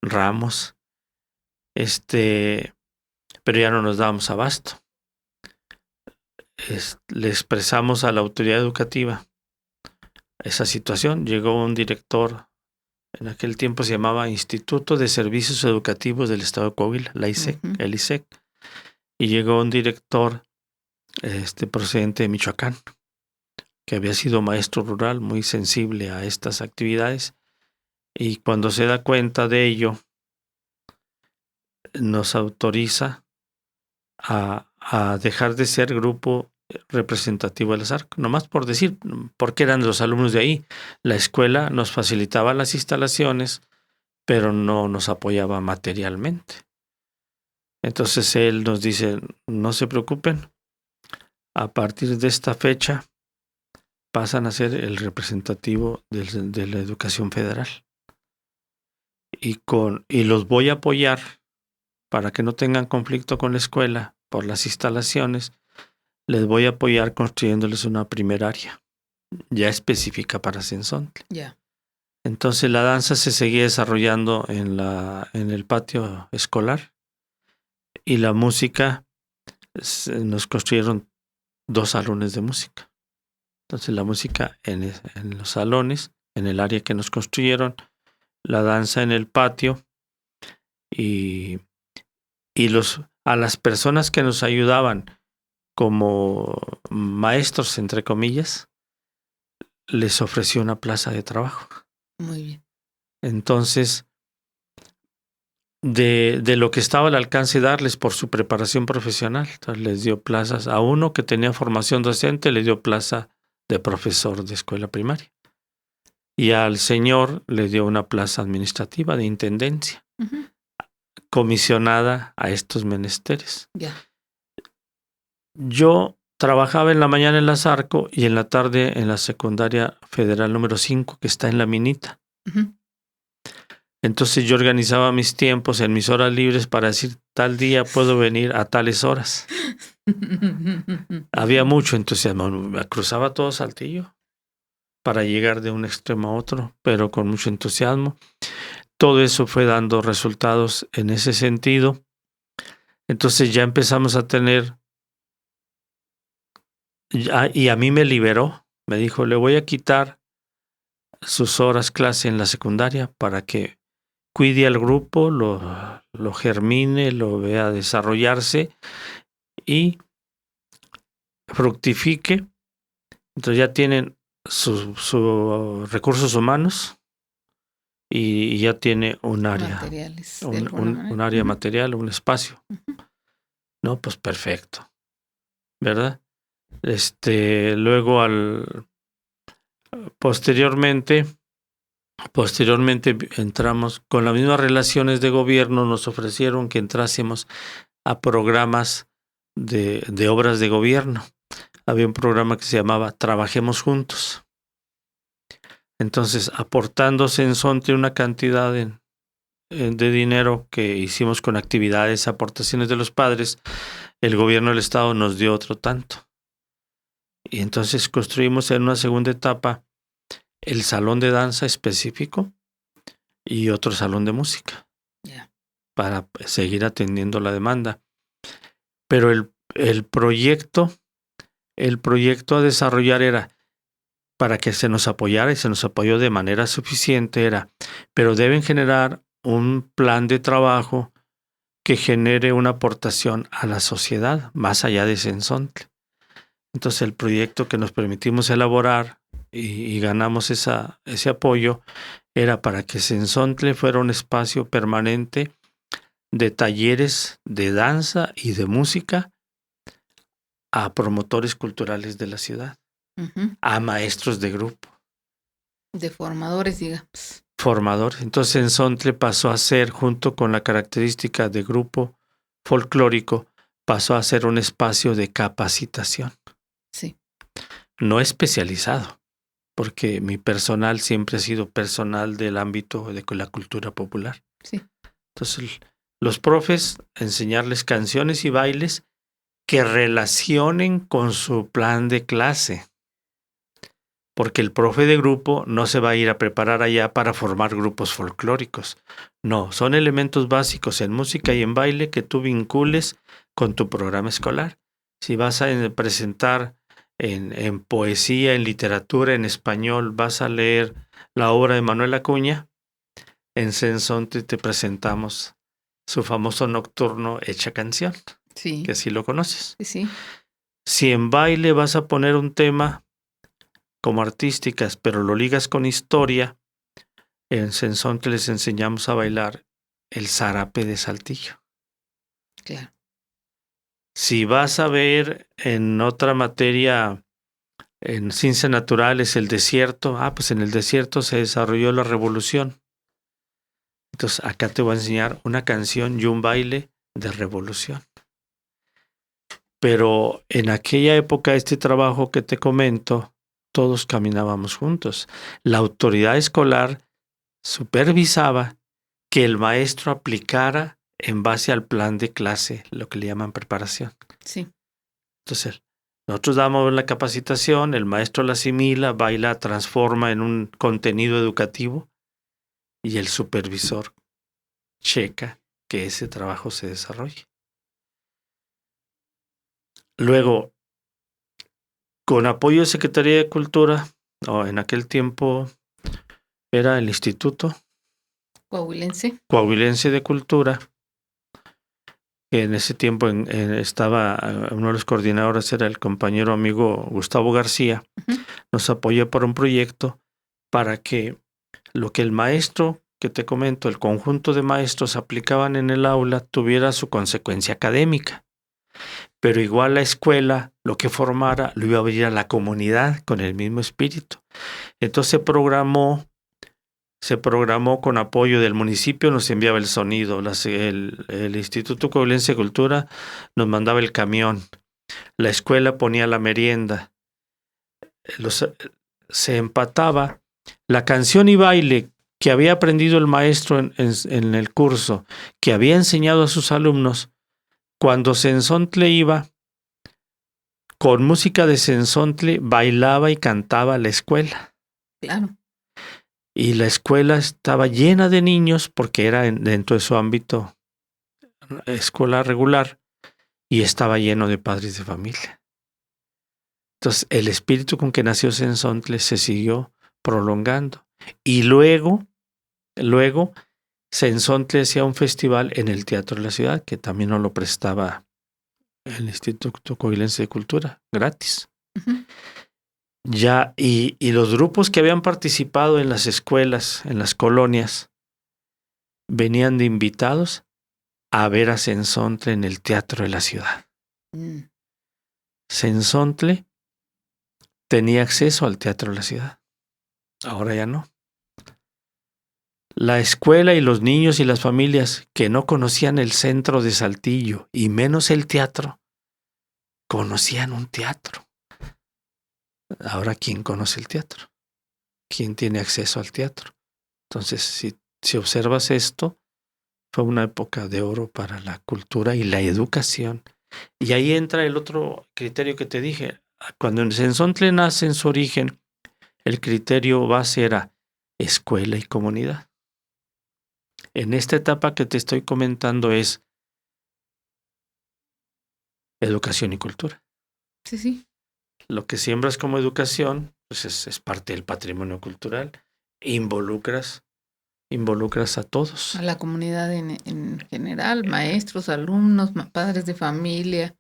Ramos, pero ya no nos dábamos abasto. Le expresamos a la autoridad educativa esa situación. Llegó un director, en aquel tiempo se llamaba Instituto de Servicios Educativos del Estado de Coahuila, la ISEC, el ISEC, y llegó un director procedente de Michoacán, que había sido maestro rural, muy sensible a estas actividades, y cuando se da cuenta de ello, nos autoriza a dejar de ser grupo representativo de la Zarco, nomás por decir, porque eran los alumnos de ahí. La escuela nos facilitaba las instalaciones, pero no nos apoyaba materialmente. Entonces él nos dice, no se preocupen, a partir de esta fecha pasan a ser el representativo de la educación federal. Y los voy a apoyar para que no tengan conflicto con la escuela, por las instalaciones, les voy a apoyar construyéndoles una primer área ya específica para Cenzontle. Ya. Entonces la danza se seguía desarrollando en el patio escolar y la música, nos construyeron 2 salones de música. Entonces la música en los salones, en el área que nos construyeron, la danza en el patio y a las personas que nos ayudaban como maestros, entre comillas, les ofreció una plaza de trabajo. Muy bien. Entonces, de lo que estaba al alcance darles por su preparación profesional, entonces les dio plazas. A uno que tenía formación docente le dio plaza de profesor de escuela primaria. Y al señor le dio una plaza administrativa de intendencia, comisionada a estos menesteres. Ya. Yo trabajaba en la mañana en la Zarco y en la tarde en la secundaria federal número 5, que está en La Minita. Entonces yo organizaba mis tiempos en mis horas libres para decir, tal día puedo venir a tales horas. Había mucho entusiasmo. Me cruzaba todo Saltillo para llegar de un extremo a otro, pero con mucho entusiasmo. Todo eso fue dando resultados en ese sentido. Entonces ya empezamos a tener, y a mí me liberó. Me dijo, le voy a quitar sus horas clase en la secundaria para que cuide al grupo, lo germine, lo vea desarrollarse y fructifique. Entonces ya tienen sus recursos humanos y ya tiene un área, un área material, un espacio. No, pues perfecto, ¿verdad? Luego posteriormente entramos con las mismas relaciones de gobierno, nos ofrecieron que entrásemos a programas de obras de gobierno. Había un programa que se llamaba Trabajemos Juntos. Entonces, aportando Cenzontle una cantidad de dinero que hicimos con actividades, aportaciones de los padres, el gobierno del estado nos dio otro tanto. Y entonces construimos en una segunda etapa el salón de danza específico y otro salón de música para seguir atendiendo la demanda. Pero el proyecto a desarrollar era para que se nos apoyara y se nos apoyó de manera suficiente pero deben generar un plan de trabajo que genere una aportación a la sociedad más allá de Cenzontle. Entonces el proyecto que nos permitimos elaborar y ganamos ese apoyo era para que Cenzontle fuera un espacio permanente de talleres de danza y de música a promotores culturales de la ciudad, a maestros de grupo. De formadores, digamos. Formadores. Entonces Cenzontle pasó a ser, junto con la característica de grupo folclórico, pasó a ser un espacio de capacitación. Sí. No especializado, porque mi personal siempre ha sido personal del ámbito de la cultura popular. Sí. Entonces, los profes, enseñarles canciones y bailes que relacionen con su plan de clase. Porque el profe de grupo no se va a ir a preparar allá para formar grupos folclóricos. No, son elementos básicos en música y en baile que tú vincules con tu programa escolar. Si vas a presentar en poesía, en literatura, en español, vas a leer la obra de Manuel Acuña, en Cenzontle te presentamos su famoso nocturno Hecha Canción, sí, que sí lo conoces. Sí. Si en baile vas a poner un tema como artísticas, pero lo ligas con historia, en Cenzontle les enseñamos a bailar el zarape de Saltillo. Claro. Si vas a ver en otra materia, en ciencias naturales, el desierto, pues en el desierto se desarrolló la revolución. Entonces acá te voy a enseñar una canción y un baile de revolución. Pero en aquella época, este trabajo que te comento, todos caminábamos juntos. La autoridad escolar supervisaba que el maestro aplicara en base al plan de clase, lo que le llaman preparación. Sí. Entonces, nosotros damos la capacitación, el maestro la asimila, va y la transforma en un contenido educativo y el supervisor checa que ese trabajo se desarrolle. Luego, con apoyo de Secretaría de Cultura, en aquel tiempo era el Instituto Coahuilense de Cultura, que en ese tiempo estaba, uno de los coordinadores era el compañero amigo Gustavo García, nos apoyó por un proyecto para que lo que el maestro, que te comento, el conjunto de maestros aplicaban en el aula tuviera su consecuencia académica. Pero igual la escuela, lo que formara, lo iba a abrir a la comunidad con el mismo espíritu. Entonces se programó con apoyo del municipio, nos enviaba el sonido, el Instituto Coahuilense de Cultura nos mandaba el camión, la escuela ponía la merienda, se empataba la canción y baile que había aprendido el maestro en el curso, que había enseñado a sus alumnos. Cuando Sensontle iba, con música de Sensontle, bailaba y cantaba la escuela. Claro. Y la escuela estaba llena de niños porque era dentro de su ámbito escolar regular y estaba lleno de padres de familia. Entonces, el espíritu con que nació Sensontle se siguió prolongando. Y luego, Sensontle hacía un festival en el Teatro de la Ciudad, que también nos lo prestaba el Instituto Coahuilense de Cultura, gratis. Ya, y los grupos que habían participado en las escuelas, en las colonias, venían de invitados a ver a Sensontle en el Teatro de la Ciudad. Sensontle tenía acceso al Teatro de la Ciudad. Ahora ya no. La escuela y los niños y las familias que no conocían el centro de Saltillo y menos el teatro, conocían un teatro. Ahora, ¿quién conoce el teatro? ¿Quién tiene acceso al teatro? Entonces, si observas esto, fue una época de oro para la cultura y la educación. Y ahí entra el otro criterio que te dije. Cuando en Sensontle nace en su origen, el criterio base era escuela y comunidad. En esta etapa que te estoy comentando es educación y cultura. Sí, sí. Lo que siembras como educación, pues es parte del patrimonio cultural. Involucras a todos. A la comunidad en general, maestros, alumnos, padres de familia,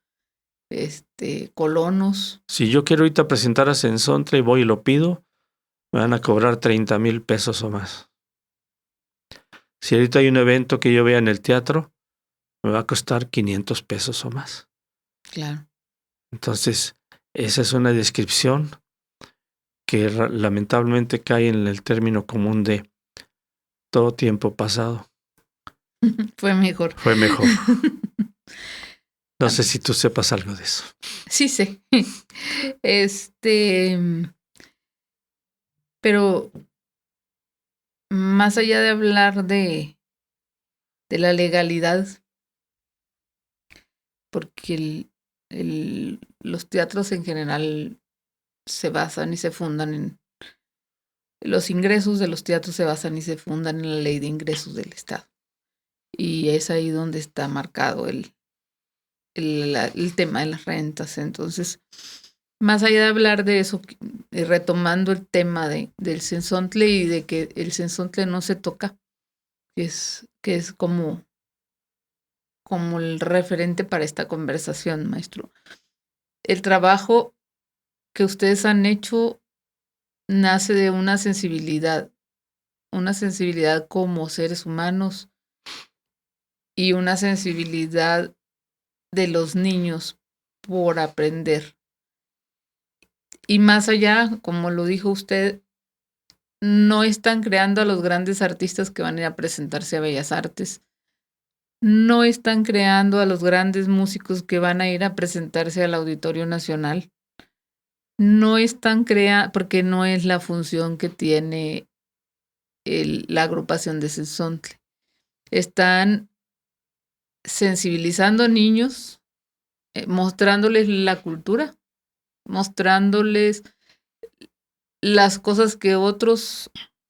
colonos. Si yo quiero ahorita presentar a Sensontle y voy y lo pido, me van a cobrar 30,000 pesos o más. Si ahorita hay un evento que yo vea en el teatro, me va a costar 500 pesos o más. Claro. Entonces, esa es una descripción que lamentablemente cae en el término común de todo tiempo pasado. Fue mejor. Fue mejor. No sé si tú sepas algo de eso. Sí sé. Pero más allá de hablar de la legalidad, porque los teatros en general se basan y se fundan en... Los ingresos de los teatros se basan y se fundan en la ley de ingresos del Estado. Y es ahí donde está marcado el tema de las rentas. Entonces, más allá de hablar de eso, retomando el tema del Sensontle y de que el Sensontle no se toca, que es como el referente para esta conversación, maestro. El trabajo que ustedes han hecho nace de una sensibilidad como seres humanos y una sensibilidad de los niños por aprender. Y más allá, como lo dijo usted, no están creando a los grandes artistas que van a ir a presentarse a Bellas Artes. No están creando a los grandes músicos que van a ir a presentarse al Auditorio Nacional. No están creando, porque no es la función que tiene la agrupación de Sensontle. Están sensibilizando a niños, mostrándoles la cultura, mostrándoles las cosas que otros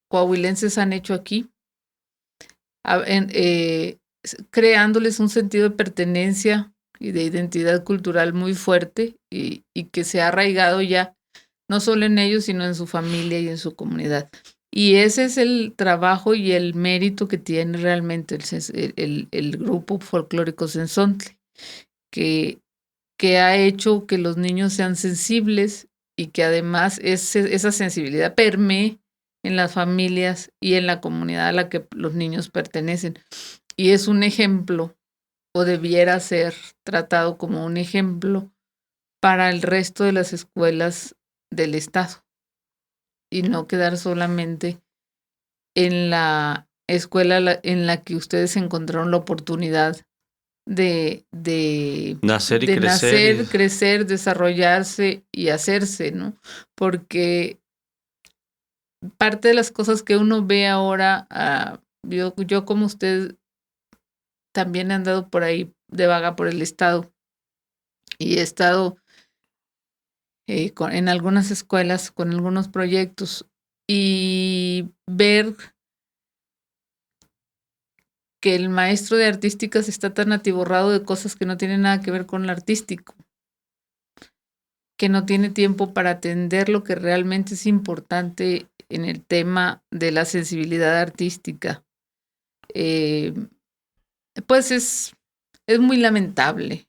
coahuilenses han hecho aquí, creándoles un sentido de pertenencia y de identidad cultural muy fuerte y que se ha arraigado ya no solo en ellos, sino en su familia y en su comunidad. Y ese es el trabajo y el mérito que tiene realmente el grupo folclórico Sensontle, que ha hecho que los niños sean sensibles y que además esa sensibilidad permee en las familias y en la comunidad a la que los niños pertenecen. Y es un ejemplo, o debiera ser tratado como un ejemplo para el resto de las escuelas del estado y no quedar solamente en la escuela en la que ustedes encontraron la oportunidad de nacer y crecer, desarrollarse y hacerse, ¿no? Porque parte de las cosas que uno ve ahora, yo como usted también he andado por ahí de vaga por el estado y he estado en algunas escuelas con algunos proyectos y ver que el maestro de artísticas está tan atiborrado de cosas que no tienen nada que ver con el artístico, que no tiene tiempo para atender lo que realmente es importante en el tema de la sensibilidad artística. Pues es muy lamentable,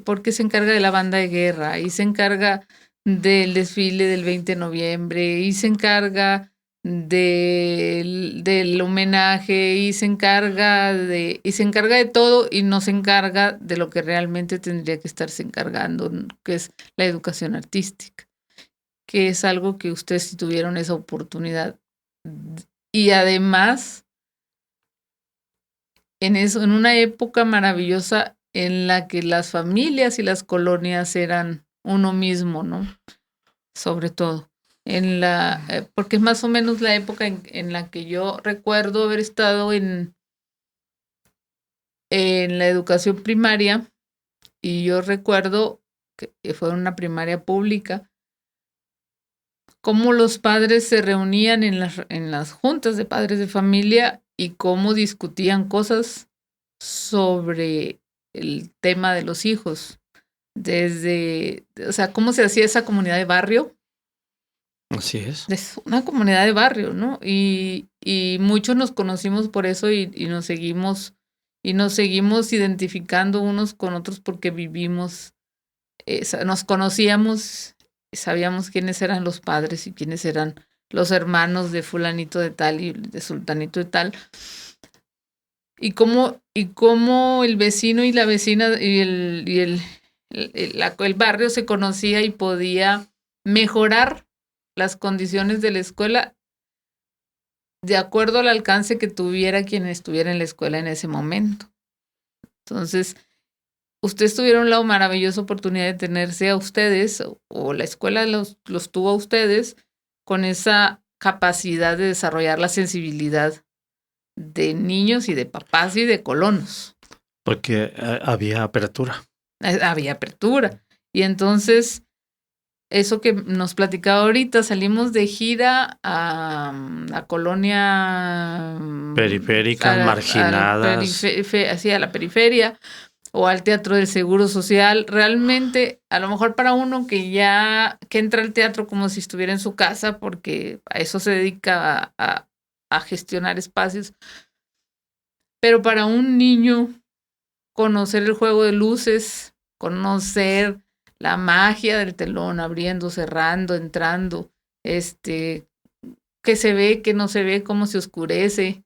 porque se encarga de la banda de guerra y se encarga del desfile del 20 de noviembre y se encarga del homenaje y se encarga de todo y no se encarga de lo que realmente tendría que estarse encargando, que es la educación artística, que es algo que ustedes sí tuvieron esa oportunidad. Y además, en una época maravillosa en la que las familias y las colonias eran uno mismo, ¿no? Sobre todo. Porque es más o menos la época en la que yo recuerdo haber estado en la educación primaria, y yo recuerdo que fue una primaria pública, cómo los padres se reunían en las juntas de padres de familia y cómo discutían cosas sobre el tema de los hijos, o sea, cómo se hacía esa comunidad de barrio. Así es. Es una comunidad de barrio, ¿no? Y muchos nos conocimos por eso y nos seguimos identificando unos con otros porque vivimos, nos conocíamos, sabíamos quiénes eran los padres y quiénes eran los hermanos de fulanito de tal y de sultanito de tal. Y cómo el vecino y la vecina y el barrio se conocía y podía mejorar las condiciones de la escuela de acuerdo al alcance que tuviera quien estuviera en la escuela en ese momento. Entonces, ustedes tuvieron la maravillosa oportunidad de tenerse a ustedes, o la escuela los tuvo a ustedes, con esa capacidad de desarrollar la sensibilidad de niños y de papás y de colonos. Porque había apertura. Había apertura. Y entonces, eso que nos platicaba ahorita, salimos de gira a la colonia periférica, marginadas. A la periferia, o al Teatro del Seguro Social. Realmente, a lo mejor para uno que entra al teatro como si estuviera en su casa, porque a eso se dedica a gestionar espacios. Pero para un niño, conocer el juego de luces, conocer la magia del telón, abriendo, cerrando, entrando, que se ve, que no se ve, cómo se oscurece,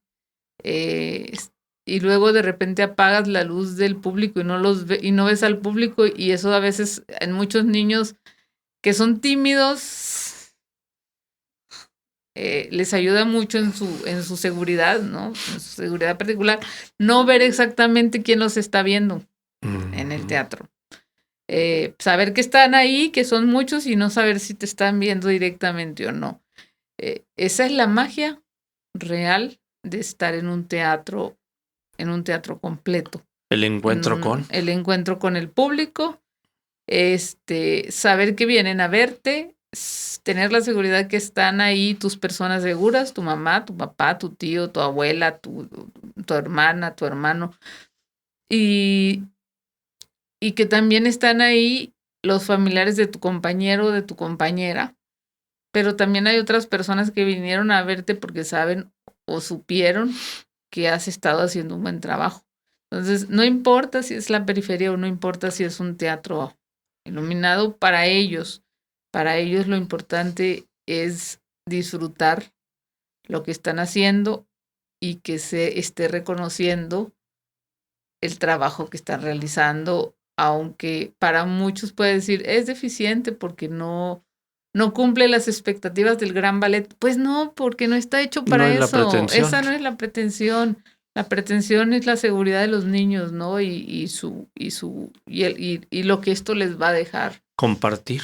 y luego de repente apagas la luz del público y no ves al público, y eso a veces en muchos niños que son tímidos les ayuda mucho en su seguridad, ¿no? En su seguridad particular, no ver exactamente quién los está viendo en el teatro. Saber que están ahí, que son muchos, y no saber si te están viendo directamente o no. Esa es la magia real de estar en un teatro completo. El encuentro con el público, saber que vienen a verte, tener la seguridad que están ahí tus personas seguras, tu mamá, tu papá, tu tío, tu abuela, tu hermana, tu hermano, y que también están ahí los familiares de tu compañero o de tu compañera, pero también hay otras personas que vinieron a verte porque saben o supieron que has estado haciendo un buen trabajo. Entonces, no importa si es la periferia o no importa si es un teatro iluminado, para ellos lo importante es disfrutar lo que están haciendo y que se esté reconociendo el trabajo que están realizando, aunque para muchos puede decir es deficiente porque no cumple las expectativas del gran ballet. Pues no, porque no está hecho para eso. Esa no es la pretensión. La pretensión es la seguridad de los niños, ¿no? Y lo que esto les va a dejar. Compartir.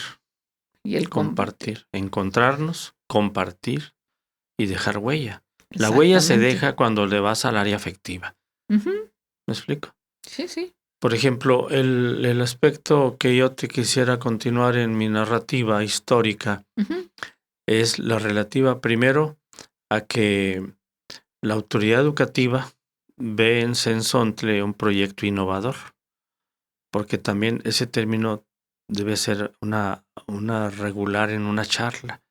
Y el compartir. Encontrarnos, compartir y dejar huella. La huella se deja cuando le vas al área afectiva. Uh-huh. ¿Me explico? Sí, sí. Por ejemplo, el aspecto que yo te quisiera continuar en mi narrativa histórica uh-huh. es la relativa, primero, a que la autoridad educativa ve en Sensontle un proyecto innovador, porque también ese término debe ser una regular en una charla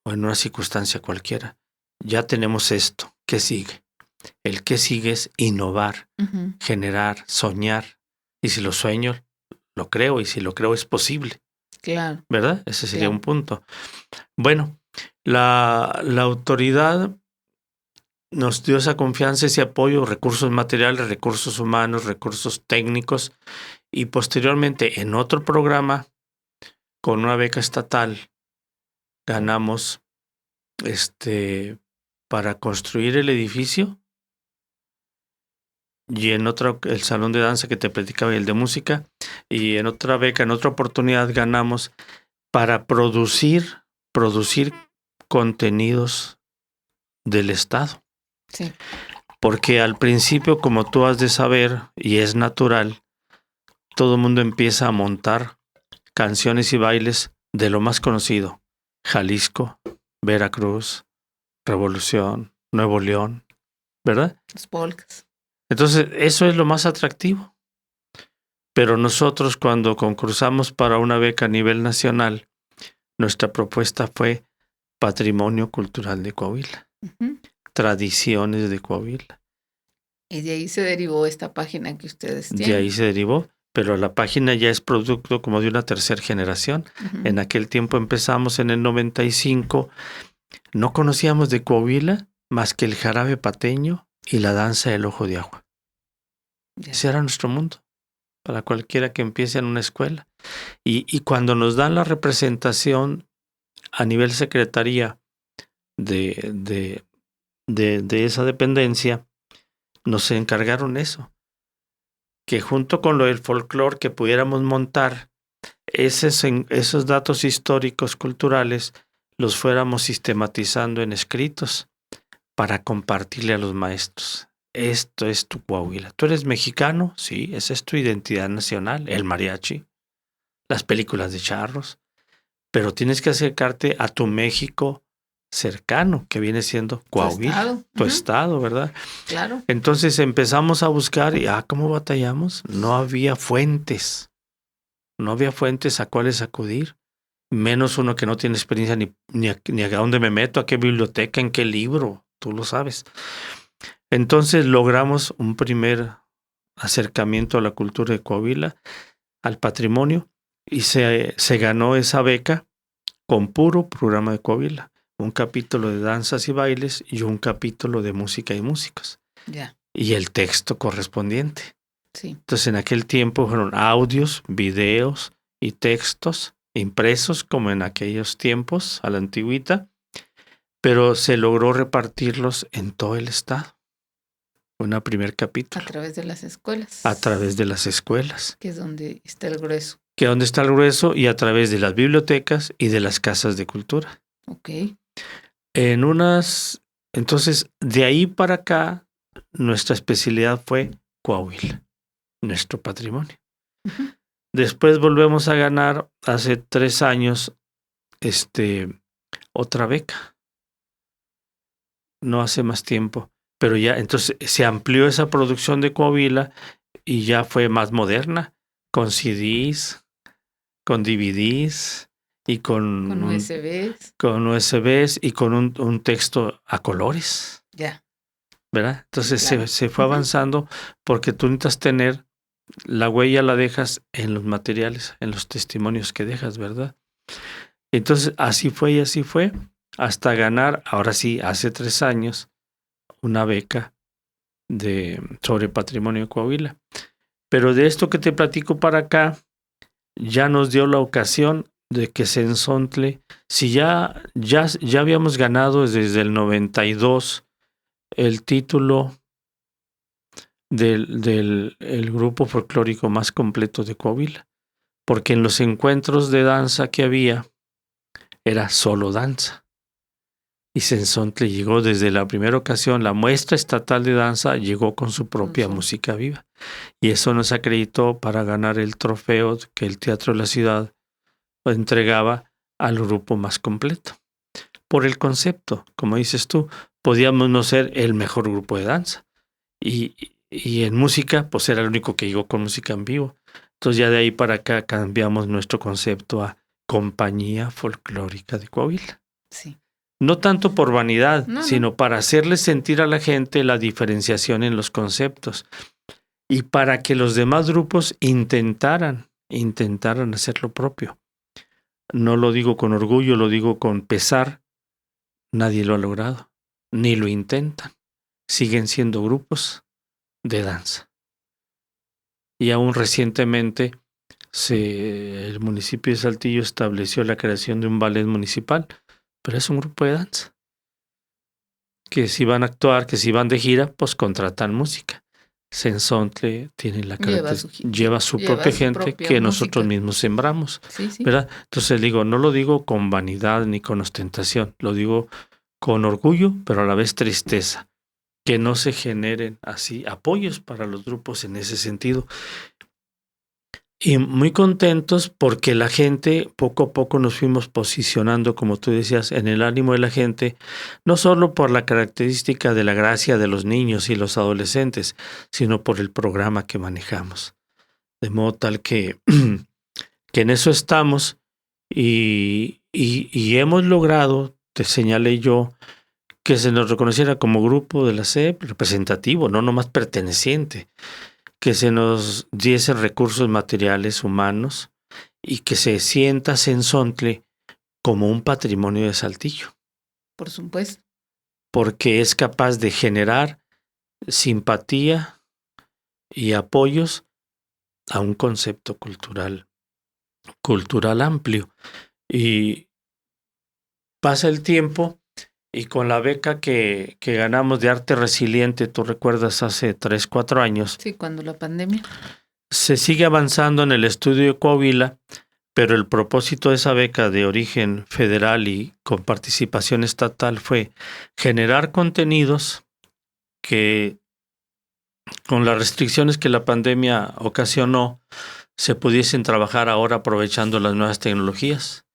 o en una circunstancia cualquiera. Ya tenemos esto, ¿qué sigue? El que sigue es innovar, uh-huh. generar, soñar. Y si lo sueño, lo creo. Y si lo creo, es posible. Claro. ¿Verdad? Ese sería un punto. Bueno, la autoridad nos dio esa confianza, ese apoyo, recursos materiales, recursos humanos, recursos técnicos. Y posteriormente, en otro programa, con una beca estatal, ganamos para construir el edificio. Y en otro, el salón de danza que te platicaba y el de música, y en otra beca, en otra oportunidad ganamos para producir contenidos del Estado. Sí. Porque al principio, como tú has de saber, y es natural, todo el mundo empieza a montar canciones y bailes de lo más conocido: Jalisco, Veracruz, Revolución, Nuevo León, ¿verdad? Los polcas. Entonces, eso es lo más atractivo. Pero nosotros, cuando concursamos para una beca a nivel nacional, nuestra propuesta fue Patrimonio Cultural de Coahuila, uh-huh. Tradiciones de Coahuila. Y de ahí se derivó esta página que ustedes tienen. De ahí se derivó, pero la página ya es producto como de una tercera generación. Uh-huh. En aquel tiempo empezamos en el 95, no conocíamos de Coahuila más que el jarabe pateño y la danza del ojo de agua. Ese era nuestro mundo, para cualquiera que empiece en una escuela. Y cuando nos dan la representación a nivel secretaría de esa dependencia, nos encargaron eso, que junto con lo del folclore que pudiéramos montar, esos datos históricos, culturales, los fuéramos sistematizando en escritos para compartirle a los maestros. Esto es tu Coahuila. ¿Tú eres mexicano? Sí, esa es tu identidad nacional, el mariachi, las películas de charros. Pero tienes que acercarte a tu México cercano, que viene siendo Coahuila, tu estado, ¿verdad? Claro. Entonces empezamos a buscar y ¿cómo batallamos? No había fuentes. No había fuentes a cuáles acudir. Menos uno que no tiene experiencia ni a dónde me meto, a qué biblioteca, en qué libro, tú lo sabes. Entonces logramos un primer acercamiento a la cultura de Coahuila, al patrimonio, y se ganó esa beca con puro programa de Coahuila. Un capítulo de danzas y bailes y un capítulo de música y músicos. Yeah. Y el texto correspondiente. Sí. Entonces en aquel tiempo fueron audios, videos y textos impresos como en aquellos tiempos, a la antigüita, pero se logró repartirlos en todo el estado. Un primer capítulo. A través de las escuelas. A través de las escuelas. Que es donde está el grueso. Que es donde está el grueso, y a través de las bibliotecas y de las casas de cultura. Ok. Entonces, de ahí para acá, nuestra especialidad fue Coahuila, nuestro patrimonio. Después volvemos a ganar hace 3 años otra beca. No hace más tiempo, pero ya entonces se amplió esa producción de Coahuila y ya fue más moderna, con CDs, con DVDs y con USBs. Con USBs y con un texto a colores. Ya. ¿Verdad? Entonces Claro. se fue avanzando porque tú necesitas tener, la huella la dejas en los materiales, en los testimonios que dejas, ¿verdad? Entonces así fue y así fue, hasta ganar, ahora sí, hace 3 años, una beca sobre patrimonio de Coahuila. Pero de esto que te platico para acá, ya nos dio la ocasión de que Cenzontle, si ya habíamos ganado desde el 92 el título del grupo folclórico más completo de Coahuila, porque en los encuentros de danza que había, era solo danza. Y Cenzontle llegó desde la primera ocasión, la muestra estatal de danza llegó con su propia música viva. Y eso nos acreditó para ganar el trofeo que el Teatro de la Ciudad entregaba al grupo más completo. Por el concepto, como dices tú, podíamos no ser el mejor grupo de danza. Y en música, pues era el único que llegó con música en vivo. Entonces ya de ahí para acá cambiamos nuestro concepto a Compañía Folclórica de Coahuila. Sí. No tanto por vanidad, No. sino para hacerle sentir a la gente la diferenciación en los conceptos. Y para que los demás grupos intentaran hacer lo propio. No lo digo con orgullo, lo digo con pesar. Nadie lo ha logrado, ni lo intentan. Siguen siendo grupos de danza. Y aún recientemente el municipio de Saltillo estableció la creación de un ballet municipal, pero es un grupo de danza. Que si van a actuar, que si van de gira, pues contratan música. Cenzontle tiene lleva su propia gente que nosotros mismos sembramos. Sí. ¿Verdad? Entonces digo, no lo digo con vanidad ni con ostentación, lo digo con orgullo, pero a la vez tristeza. Que no se generen así apoyos para los grupos en ese sentido. Y muy contentos porque la gente, poco a poco nos fuimos posicionando, como tú decías, en el ánimo de la gente, no solo por la característica de la gracia de los niños y los adolescentes, sino por el programa que manejamos. De modo tal que en eso estamos y hemos logrado, te señalé yo, que se nos reconociera como grupo de la SEP representativo, no nomás perteneciente, que se nos diese recursos materiales humanos y que se sienta Cenzontle como un patrimonio de Saltillo. Por supuesto. Porque es capaz de generar simpatía y apoyos a un concepto cultural amplio. Y pasa el tiempo y con la beca que ganamos de Arte Resiliente, tú recuerdas hace 3, 4 años. Sí, cuando la pandemia. Se sigue avanzando en el estudio de Coahuila, pero el propósito de esa beca de origen federal y con participación estatal fue generar contenidos que, con las restricciones que la pandemia ocasionó, se pudiesen trabajar ahora aprovechando las nuevas tecnologías,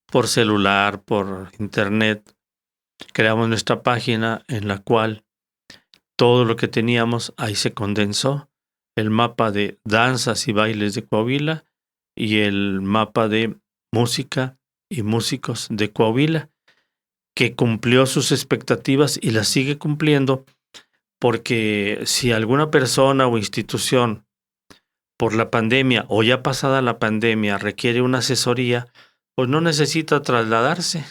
por celular, por internet. Creamos nuestra página en la cual todo lo que teníamos ahí se condensó. El mapa de danzas y bailes de Coahuila y el mapa de música y músicos de Coahuila, que cumplió sus expectativas y las sigue cumpliendo, porque si alguna persona o institución por la pandemia o ya pasada la pandemia requiere una asesoría, pues no necesita trasladarse.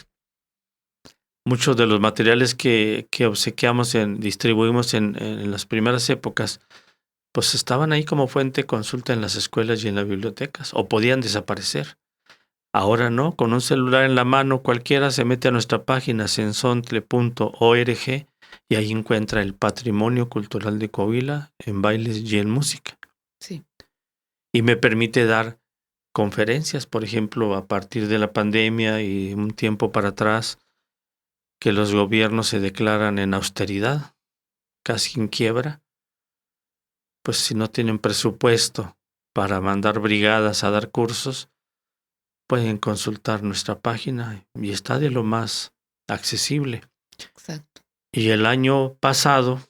Muchos de los materiales que obsequiamos, distribuimos en las primeras épocas, pues estaban ahí como fuente de consulta en las escuelas y en las bibliotecas, o podían desaparecer. Ahora no, con un celular en la mano cualquiera se mete a nuestra página cenzontle.org y ahí encuentra el patrimonio cultural de Coahuila en bailes y en música. Sí. Y me permite dar conferencias, por ejemplo, a partir de la pandemia y un tiempo para atrás, que los gobiernos se declaran en austeridad, casi en quiebra. pues si no tienen presupuesto para mandar brigadas a dar cursos, pueden consultar nuestra página y está de lo más accesible. Exacto. Y el año pasado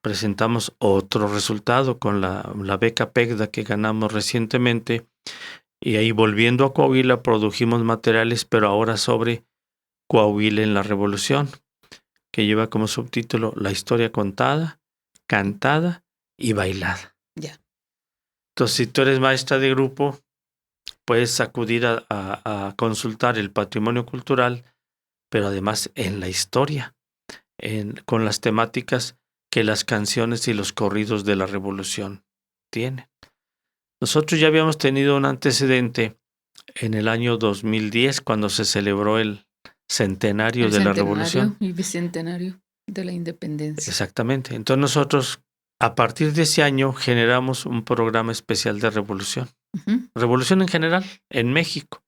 presentamos otro resultado con la beca PECDA que ganamos recientemente, y ahí, volviendo a Coahuila, produjimos materiales, pero ahora sobre Coahuila en la Revolución, que lleva como subtítulo La historia contada, cantada y bailada. Ya. Entonces, si tú eres maestra de grupo, puedes acudir a consultar el patrimonio cultural, pero además en la historia, con las temáticas que las canciones y los corridos de la Revolución tienen. Nosotros ya habíamos tenido un antecedente en el año 2010, cuando se celebró el centenario de la Revolución. Y bicentenario de la Independencia. Exactamente. Entonces nosotros, a partir de ese año, generamos un programa especial de Revolución. Revolución en general, en México.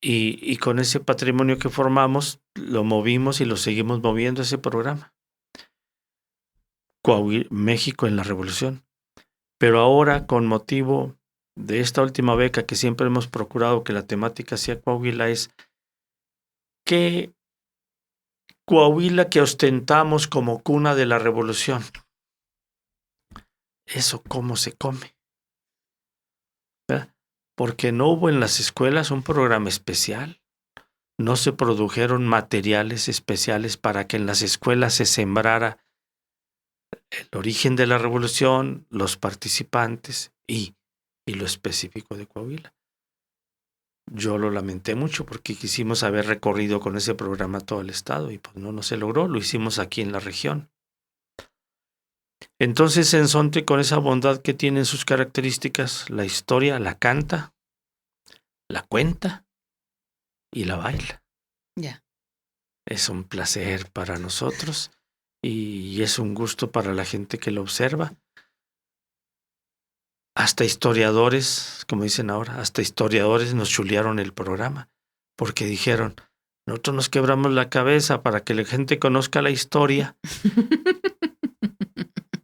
Y con ese patrimonio que formamos, lo movimos y lo seguimos moviendo, ese programa. México en la Revolución. Pero ahora, con motivo de esta última beca, que siempre hemos procurado que la temática sea Coahuila, es que Coahuila, que ostentamos como cuna de la Revolución, ¿eso cómo se come? ¿Verdad? Porque no hubo en las escuelas un programa especial, no se produjeron materiales especiales para que en las escuelas se sembrara el origen de la Revolución, los participantes y lo específico de Coahuila. Yo lo lamenté mucho porque quisimos haber recorrido con ese programa todo el estado y pues no se logró, lo hicimos aquí en la región. Entonces Sensontle, con esa bondad que tiene en sus características, la historia la canta, la cuenta y la baila. Ya. Es un placer para nosotros y es un gusto para la gente que lo observa. Hasta historiadores, como dicen ahora, hasta historiadores nos chulearon el programa, porque dijeron, nosotros nos quebramos la cabeza para que la gente conozca la historia,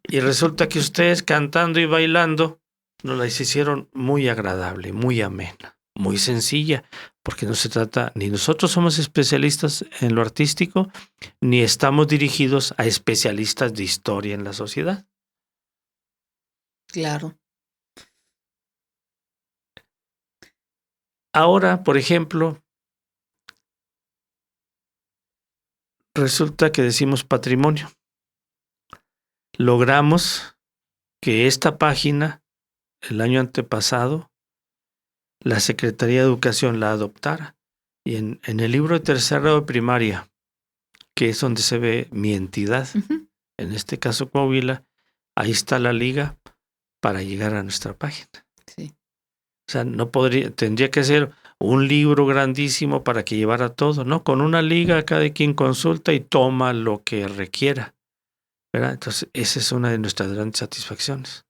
y resulta que ustedes cantando y bailando nos la hicieron muy agradable, muy amena, muy sencilla, porque no se trata, ni nosotros somos especialistas en lo artístico, ni estamos dirigidos a especialistas de historia en la sociedad. Claro. Ahora, por ejemplo, resulta que decimos patrimonio. Logramos que esta página, el año antepasado, la Secretaría de Educación la adoptara. Y en el libro de tercer grado de primaria, que es donde se ve mi entidad, en este caso Coahuila, ahí está la liga para llegar a nuestra página. Sí. O sea, tendría que ser un libro grandísimo para que llevara todo, ¿no? Con una liga, cada quien consulta y toma lo que requiera, ¿verdad? Entonces, esa es una de nuestras grandes satisfacciones.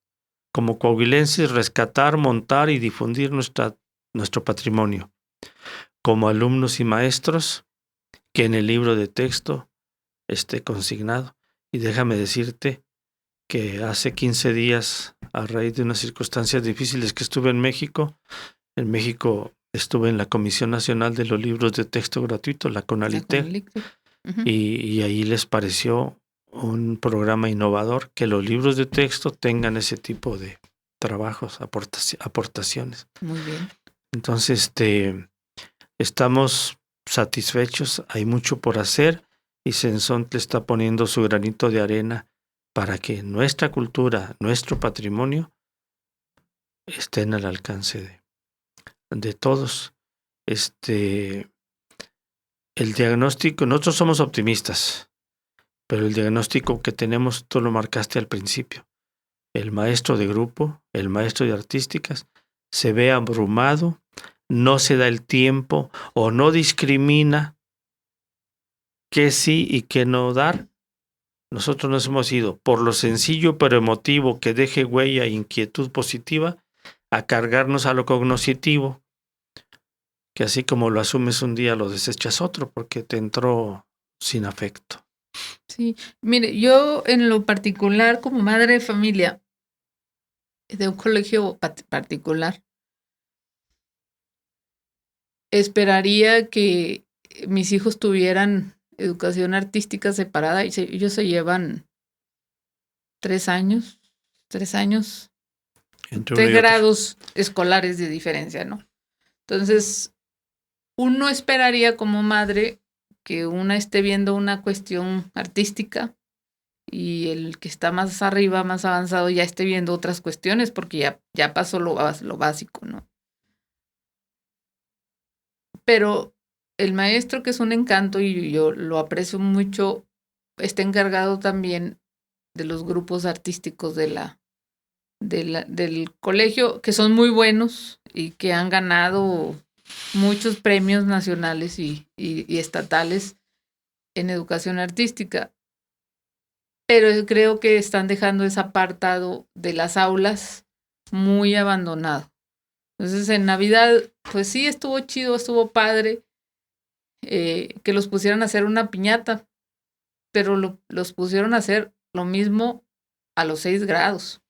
Como coahuilenses, rescatar, montar y difundir nuestro patrimonio. Como alumnos y maestros, que en el libro de texto esté consignado. Y déjame decirte que hace 15 días, a raíz de unas circunstancias difíciles que estuve en México estuve en la Comisión Nacional de los Libros de Texto Gratuito, la CONALITEG, y ahí les pareció un programa innovador que los libros de texto tengan ese tipo de trabajos, aportaciones. Muy bien. Entonces, estamos satisfechos, hay mucho por hacer y Sensontle está poniendo su granito de arena para que nuestra cultura, nuestro patrimonio estén al alcance de todos. El diagnóstico, nosotros somos optimistas, pero el diagnóstico que tenemos, tú lo marcaste al principio. El maestro de grupo, el maestro de artísticas, se ve abrumado, no se da el tiempo o no discrimina qué sí y qué no dar. Nosotros nos hemos ido por lo sencillo pero emotivo que deje huella e inquietud positiva a cargarnos a lo cognoscitivo, que así como lo asumes un día lo desechas otro porque te entró sin afecto. Sí, mire, yo en lo particular, como madre de familia de un colegio particular, esperaría que mis hijos tuvieran educación artística separada y ellos se llevan 3 años, 3 grados escolares de diferencia, ¿no? Entonces, uno esperaría como madre que una esté viendo una cuestión artística y el que está más arriba, más avanzado, ya esté viendo otras cuestiones porque ya pasó lo básico, ¿no? Pero el maestro, que es un encanto y yo lo aprecio mucho, está encargado también de los grupos artísticos del colegio, que son muy buenos y que han ganado muchos premios nacionales y estatales en educación artística. Pero creo que están dejando ese apartado de las aulas muy abandonado. Entonces en Navidad, pues sí, estuvo chido, estuvo padre que los pusieran a hacer una piñata, pero los pusieron a hacer lo mismo a los 6 grados.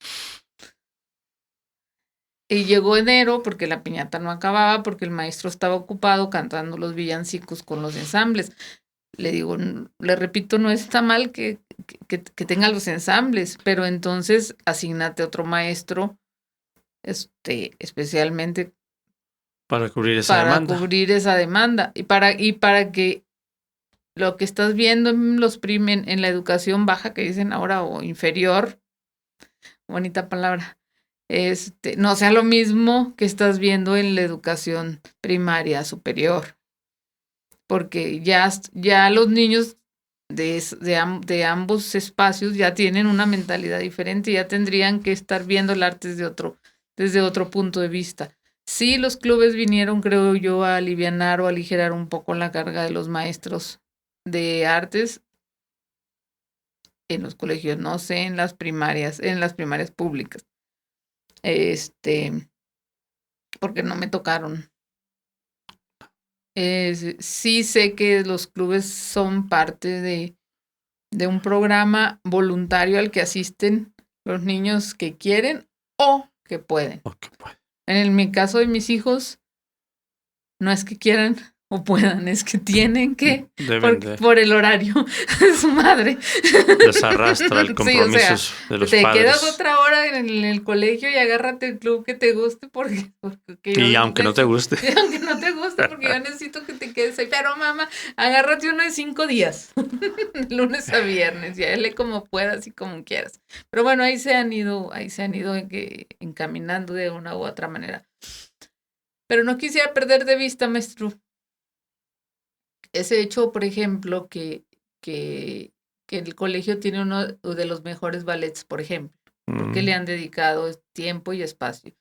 Y llegó enero porque la piñata no acababa, porque el maestro estaba ocupado cantando los villancicos con los ensambles. Le digo, le repito, no está mal que tenga los ensambles, pero entonces asignate otro maestro, especialmente para cubrir esa demanda. Y para que lo que estás viendo en la educación baja, que dicen ahora, o inferior, bonita palabra, no sea lo mismo que estás viendo en la educación primaria superior. Porque ya los niños de ambos espacios ya tienen una mentalidad diferente, ya tendrían que estar viendo el arte desde otro punto de vista. Sí, los clubes vinieron, creo yo, a alivianar o aligerar un poco la carga de los maestros de artes en los colegios, no sé, en las primarias públicas. Porque no me tocaron. Sí sé que los clubes son parte de un programa voluntario al que asisten los niños que quieren o que pueden. En mi caso de mis hijos, no es que quieran o puedan, es que tienen que, por el horario de su madre. Les arrastra el compromiso de los padres. Te quedas otra hora en el colegio y agárrate el club que te guste porque y aunque no te guste. Y aunque no te guste, porque yo necesito que te quedes ahí. Pero mamá, agárrate uno de 5 días, de lunes a viernes, y hazle como puedas y como quieras. Pero bueno, ahí se han ido encaminando de una u otra manera. Pero no quisiera perder de vista, maestro, ese hecho, por ejemplo, que el colegio tiene uno de los mejores ballets, por ejemplo, porque le han dedicado tiempo y espacio.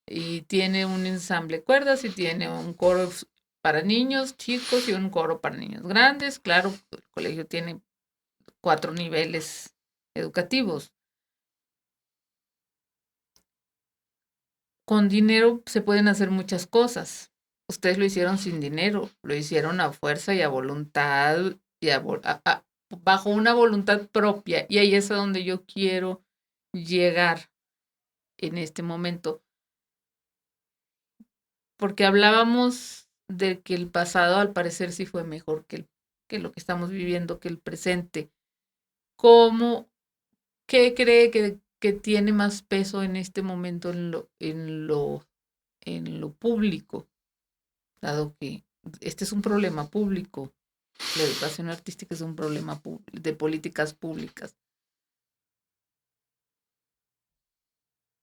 Y tiene un ensamble de cuerdas y tiene un coro para niños chicos y un coro para niños grandes. Claro, el colegio tiene 4 niveles educativos. Con dinero se pueden hacer muchas cosas. Ustedes lo hicieron sin dinero, lo hicieron a fuerza y a voluntad y bajo una voluntad propia. Y ahí es a donde yo quiero llegar en este momento. Porque hablábamos de que el pasado al parecer sí fue mejor que lo que estamos viviendo, que el presente. ¿Qué cree que tiene más peso en este momento en lo público? Dado que este es un problema público, la educación artística es un problema de políticas públicas.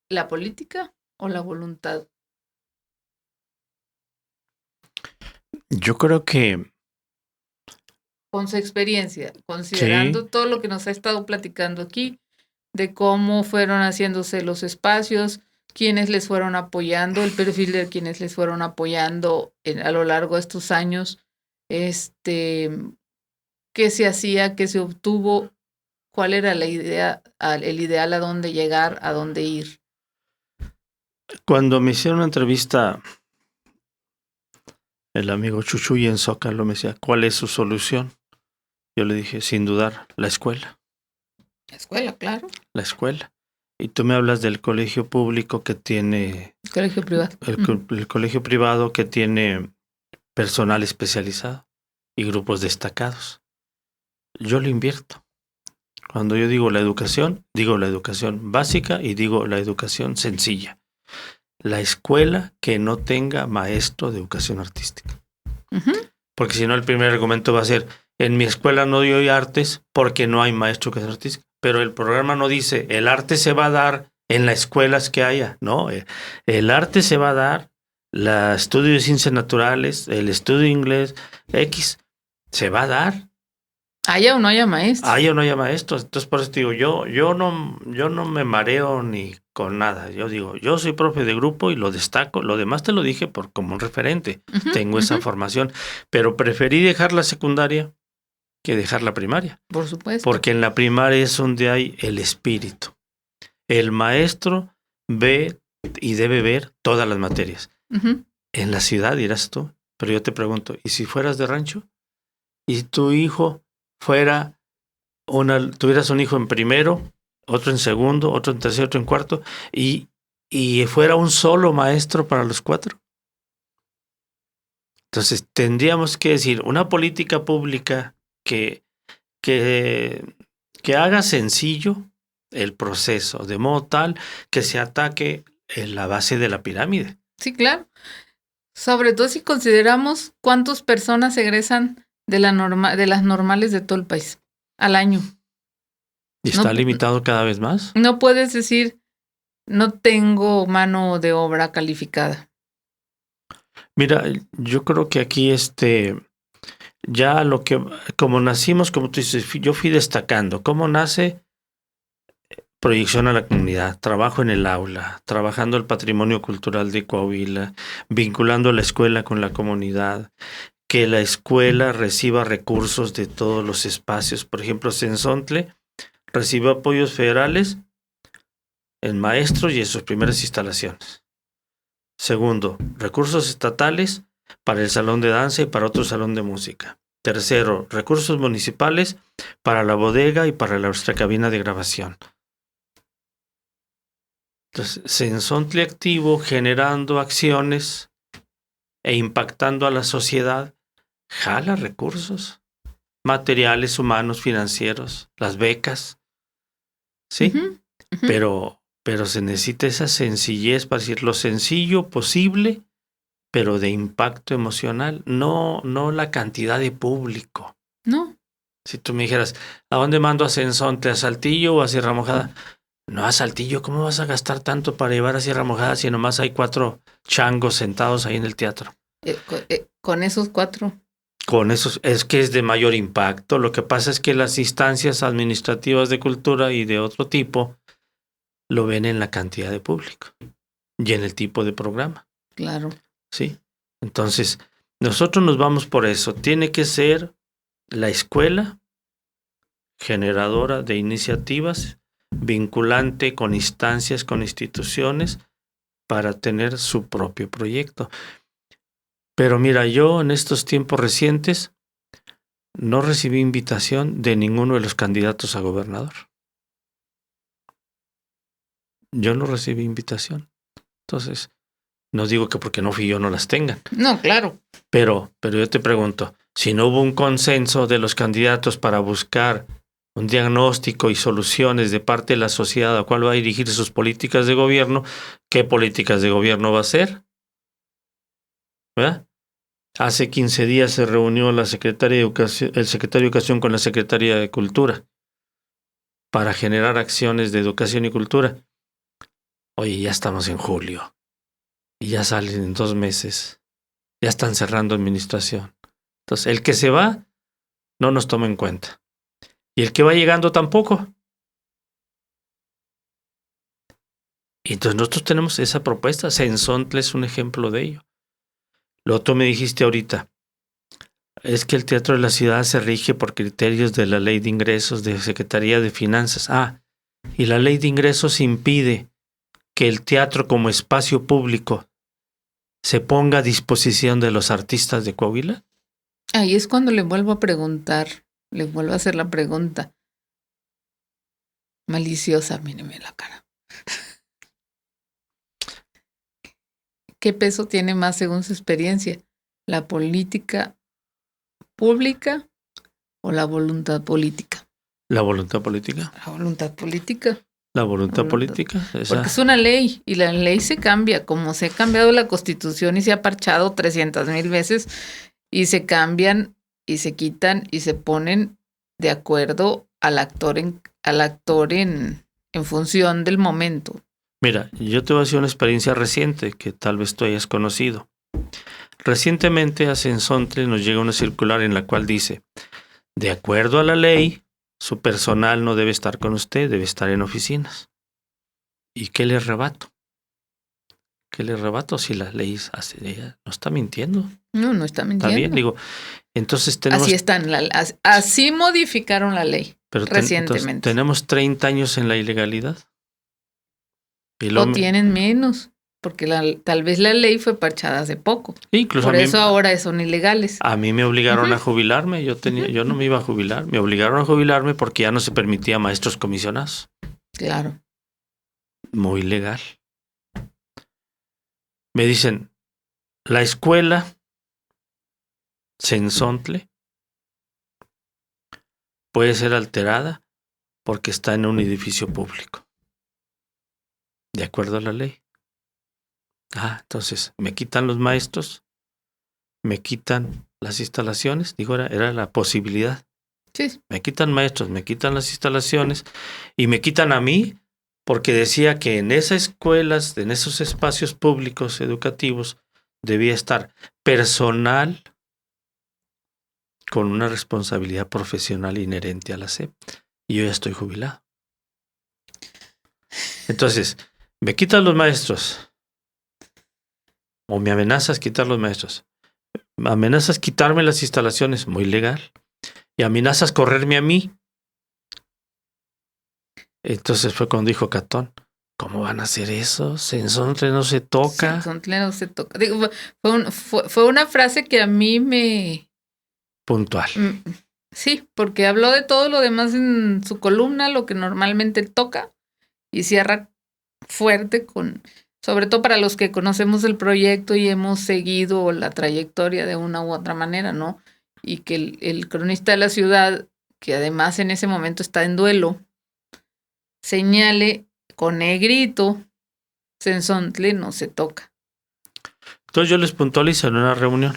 ¿La política o la voluntad? Yo creo que... Con su experiencia, considerando todo lo que nos ha estado platicando aquí, de cómo fueron haciéndose los espacios, quiénes les fueron apoyando, el perfil de quienes les fueron apoyando a lo largo de estos años, qué se hacía, qué se obtuvo, cuál era la idea, el ideal a dónde llegar, a dónde ir. Cuando me hicieron una entrevista, el amigo Chuchuy en Zócalo me decía, ¿cuál es su solución? Yo le dije, sin dudar, la escuela. La escuela, claro. La escuela. Y tú me hablas del colegio público que tiene... Colegio privado. El colegio privado que tiene personal especializado y grupos destacados. Yo lo invierto. Cuando yo digo la educación básica y digo la educación sencilla. La escuela que no tenga maestro de educación artística. Porque si no, el primer argumento va a ser, en mi escuela no doy artes porque no hay maestro de educación artística. Pero el programa no dice, el arte se va a dar en las escuelas que haya. No, el arte se va a dar, el estudio de ciencias naturales, el estudio de inglés, X, se va a dar. Haya o no haya maestros. Haya o no haya maestros. Entonces, por eso digo, yo no me mareo ni con nada. Yo digo, yo soy profe de grupo y lo destaco. Lo demás te lo dije como un referente. Tengo esa formación. Pero preferí dejar la secundaria que dejar la primaria. Por supuesto. Porque en la primaria es donde hay el espíritu. El maestro ve y debe ver todas las materias. En la ciudad dirás tú, pero yo te pregunto, ¿y si fueras de rancho? ¿Y tu hijo tuvieras un hijo en primero, otro en segundo, otro en tercero, otro en cuarto, y fuera un solo maestro para los 4? Entonces, tendríamos que decir, una política pública que haga sencillo el proceso, de modo tal que se ataque en la base de la pirámide. Sí, claro. Sobre todo si consideramos cuántas personas egresan de las normales de todo el país al año. ¿Y está limitado cada vez más? No puedes decir, no tengo mano de obra calificada. Mira, yo creo que aquí ya como nacimos, como tú dices, yo fui destacando. ¿Cómo nace? Proyección a la comunidad, trabajo en el aula, trabajando el patrimonio cultural de Coahuila, vinculando la escuela con la comunidad, que la escuela reciba recursos de todos los espacios. Por ejemplo, Cenzontle recibió apoyos federales en maestros y en sus primeras instalaciones. Segundo, recursos estatales para el salón de danza y para otro salón de música. Tercero, recursos municipales para la bodega y para nuestra cabina de grabación. Entonces, Cenzontle activo, generando acciones e impactando a la sociedad, jala recursos materiales, humanos, financieros, las becas, ¿sí? Pero se necesita esa sencillez para decir lo sencillo posible, pero de impacto emocional, no la cantidad de público. No. Si tú me dijeras, ¿a dónde mando a Cenzontle? ¿A Saltillo o a Sierra Mojada? No, a Saltillo, ¿cómo vas a gastar tanto para llevar a Sierra Mojada si nomás hay 4 changos sentados ahí en el teatro? Con esos 4. Con esos, es que es de mayor impacto. Lo que pasa es que las instancias administrativas de cultura y de otro tipo lo ven en la cantidad de público y en el tipo de programa. Claro. Sí. Entonces, nosotros nos vamos por eso. Tiene que ser la escuela generadora de iniciativas, vinculante con instancias, con instituciones, para tener su propio proyecto. Pero mira, yo en estos tiempos recientes no recibí invitación de ninguno de los candidatos a gobernador. Yo no recibí invitación. Entonces, no digo que porque no fui yo no las tengan. No, claro. Pero yo te pregunto, si no hubo un consenso de los candidatos para buscar un diagnóstico y soluciones de parte de la sociedad a cuál va a dirigir sus políticas de gobierno, ¿qué políticas de gobierno va a hacer? ¿Verdad? Hace 15 días se reunió el secretario de Educación con la Secretaría de Cultura para generar acciones de educación y cultura. Oye, ya estamos en julio y ya salen en 2 meses. Ya están cerrando administración. Entonces, el que se va no nos toma en cuenta. Y el que va llegando tampoco. Y entonces nosotros tenemos esa propuesta. Cenzontle es un ejemplo de ello. Lo otro me dijiste ahorita. Es que el Teatro de la Ciudad se rige por criterios de la Ley de Ingresos de Secretaría de Finanzas. Y la Ley de Ingresos impide que el teatro como espacio público se ponga a disposición de los artistas de Coahuila. Ahí es cuando le vuelvo a preguntar le vuelvo a hacer la pregunta. Maliciosa, míreme la cara. ¿Qué peso tiene más según su experiencia? ¿La política pública o la voluntad política? ¿La voluntad política? La voluntad política. La voluntad política. Porque es una ley y la ley se cambia, como se ha cambiado la Constitución y se ha parchado 300,000 veces y se cambian y se quitan y se ponen de acuerdo al actor en función del momento. Mira, yo te voy a decir una experiencia reciente que tal vez tú hayas conocido. Recientemente a Sensontle nos llega una circular en la cual dice, de acuerdo a la ley, su personal no debe estar con usted, debe estar en oficinas. ¿Y qué le rebato? ¿Qué le rebato si la ley hace? Ella no está mintiendo. No está mintiendo. Está bien, digo. Entonces tenemos... Así modificaron la ley recientemente. Tenemos 30 años en la ilegalidad. Y lo tienen menos, porque tal vez la ley fue parchada hace poco. Incluso por eso ahora son ilegales. A mí me obligaron a jubilarme. Yo no me iba a jubilar. Me obligaron a jubilarme porque ya no se permitía maestros comisionados. Claro. Muy legal. Me dicen, la escuela Sensontle puede ser alterada porque está en un edificio público. De acuerdo a la ley. Entonces, me quitan los maestros, me quitan las instalaciones, digo, era la posibilidad. Sí. Me quitan maestros, me quitan las instalaciones y me quitan a mí porque decía que en esas escuelas, en esos espacios públicos educativos, debía estar personal con una responsabilidad profesional inherente a la SEP. Y yo ya estoy jubilado. Entonces, me quitan los maestros o me amenazas quitar los maestros. Me amenazas quitarme las instalaciones, muy legal. Y amenazas correrme a mí. Entonces fue cuando dijo Catón, ¿cómo van a hacer eso? Sensontle no se toca. Sensontle no se toca. Digo, fue una frase que a mí me... Puntual. Sí, porque habló de todo lo demás en su columna, lo que normalmente toca, y cierra fuerte sobre todo para los que conocemos el proyecto y hemos seguido la trayectoria de una u otra manera, ¿no? Y que el cronista de la ciudad, que además en ese momento está en duelo, señale con negrito, Sensontle no se toca. Entonces yo les puntualizo en una reunión.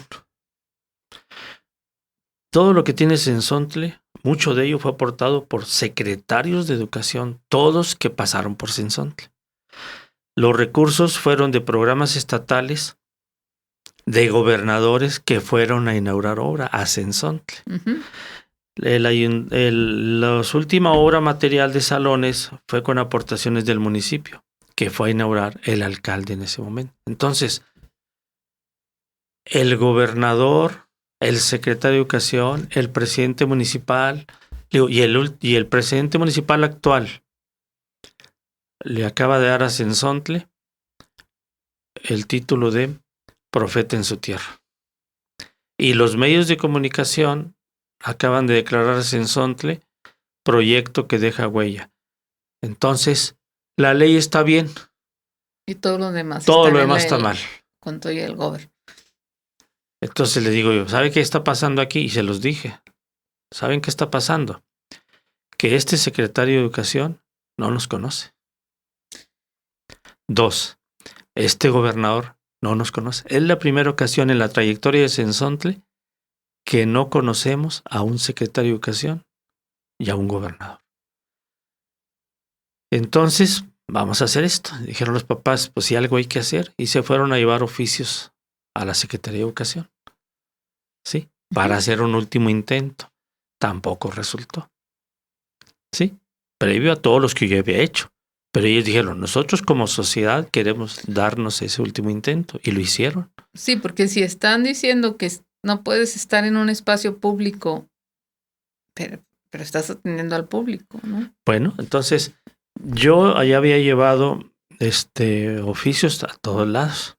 Todo lo que tiene Sensontle, mucho de ello fue aportado por secretarios de educación, todos que pasaron por Sensontle. Los recursos fueron de programas estatales, de gobernadores que fueron a inaugurar obra a Sensontle. Uh-huh. La última obra material de salones fue con aportaciones del municipio, que fue a inaugurar el alcalde en ese momento. Entonces, el gobernador, el secretario de Educación, el presidente municipal y el presidente municipal actual le acaba de dar a Sensontle el título de profeta en su tierra. Y los medios de comunicación acaban de declarar a Sensontle proyecto que deja huella. Entonces, la ley está bien. Y todo lo demás está mal. Con todo y el gobierno. Entonces le digo yo, ¿sabe qué está pasando aquí? Y se los dije. ¿Saben qué está pasando? Que este secretario de Educación no nos conoce. 2, este gobernador no nos conoce. Es la primera ocasión en la trayectoria de Sensontle que no conocemos a un secretario de Educación y a un gobernador. Entonces, vamos a hacer esto. Dijeron los papás, pues si algo hay que hacer. Y se fueron a llevar oficios a la Secretaría de Educación. ¿Sí? Para hacer un último intento. Tampoco resultó. ¿Sí? Previo a todos los que yo había hecho. Pero ellos dijeron, nosotros como sociedad queremos darnos ese último intento. Y lo hicieron. Sí, porque si están diciendo que no puedes estar en un espacio público, pero estás atendiendo al público, ¿no? Bueno, entonces yo allá había llevado oficios a todos lados,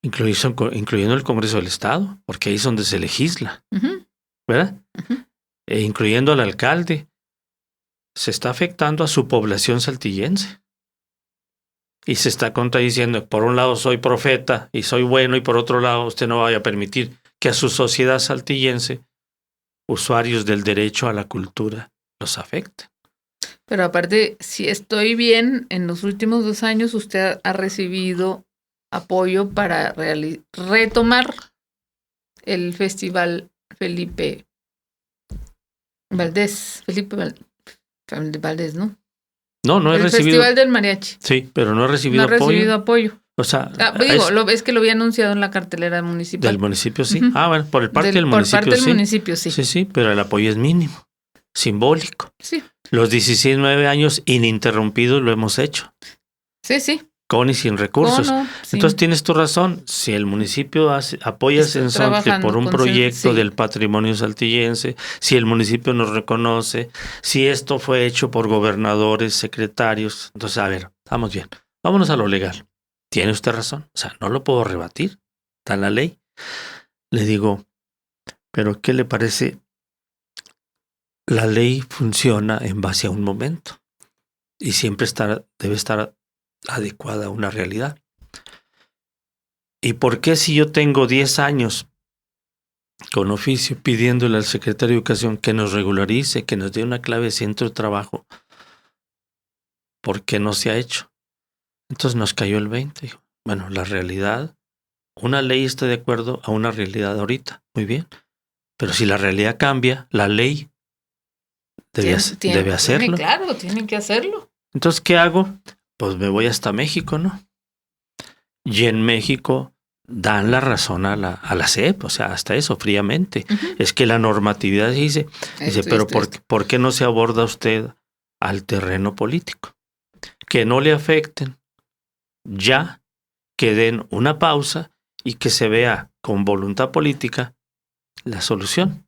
incluyendo el Congreso del Estado, porque ahí es donde se legisla, uh-huh. ¿verdad? Uh-huh. incluyendo al alcalde, se está afectando a su población saltillense. Y se está contradiciendo, por un lado soy profeta y soy bueno, y por otro lado usted no vaya a permitir que a su sociedad saltillense, usuarios del derecho a la cultura, los afecten. Pero aparte, si estoy bien, en los últimos 2 años usted ha recibido apoyo para retomar el Festival Felipe Valdés, ¿no? No he el recibido. Festival del Mariachi. Sí, pero no he recibido apoyo. No he recibido apoyo. O sea, es que lo había anunciado en la cartelera municipal. Del municipio sí. Bueno, por parte del municipio sí. Por parte del municipio sí. Sí, pero el apoyo es mínimo, simbólico. Sí. Los 19 años ininterrumpidos lo hemos hecho. Sí. Con y sin recursos. Entonces tienes tu razón. Si el municipio apoya a Sensontle por un proyecto del patrimonio saltillense, si el municipio nos reconoce, si esto fue hecho por gobernadores, secretarios, entonces, a ver, estamos bien. Vámonos a lo legal. Tiene usted razón. O sea, no lo puedo rebatir. Está en la ley. Le digo, ¿pero qué le parece? La ley funciona en base a un momento y siempre debe estar adecuada a una realidad. ¿Y por qué si yo tengo 10 años con oficio pidiéndole al secretario de Educación que nos regularice, que nos dé una clave de centro de trabajo, por qué no se ha hecho? Entonces nos cayó el 20. Dijo, bueno, la realidad, una ley está de acuerdo a una realidad ahorita, muy bien, pero si la realidad cambia, la ley debe hacerlo. Claro, tienen que hacerlo. Entonces, ¿qué hago? Pues me voy hasta México, ¿no? Y en México dan la razón a la SEP, o sea, hasta eso, fríamente. Uh-huh. Es que la normatividad dice, pero ¿por qué no se aborda usted al terreno político? Que no le afecten, ya, que den una pausa y que se vea con voluntad política la solución.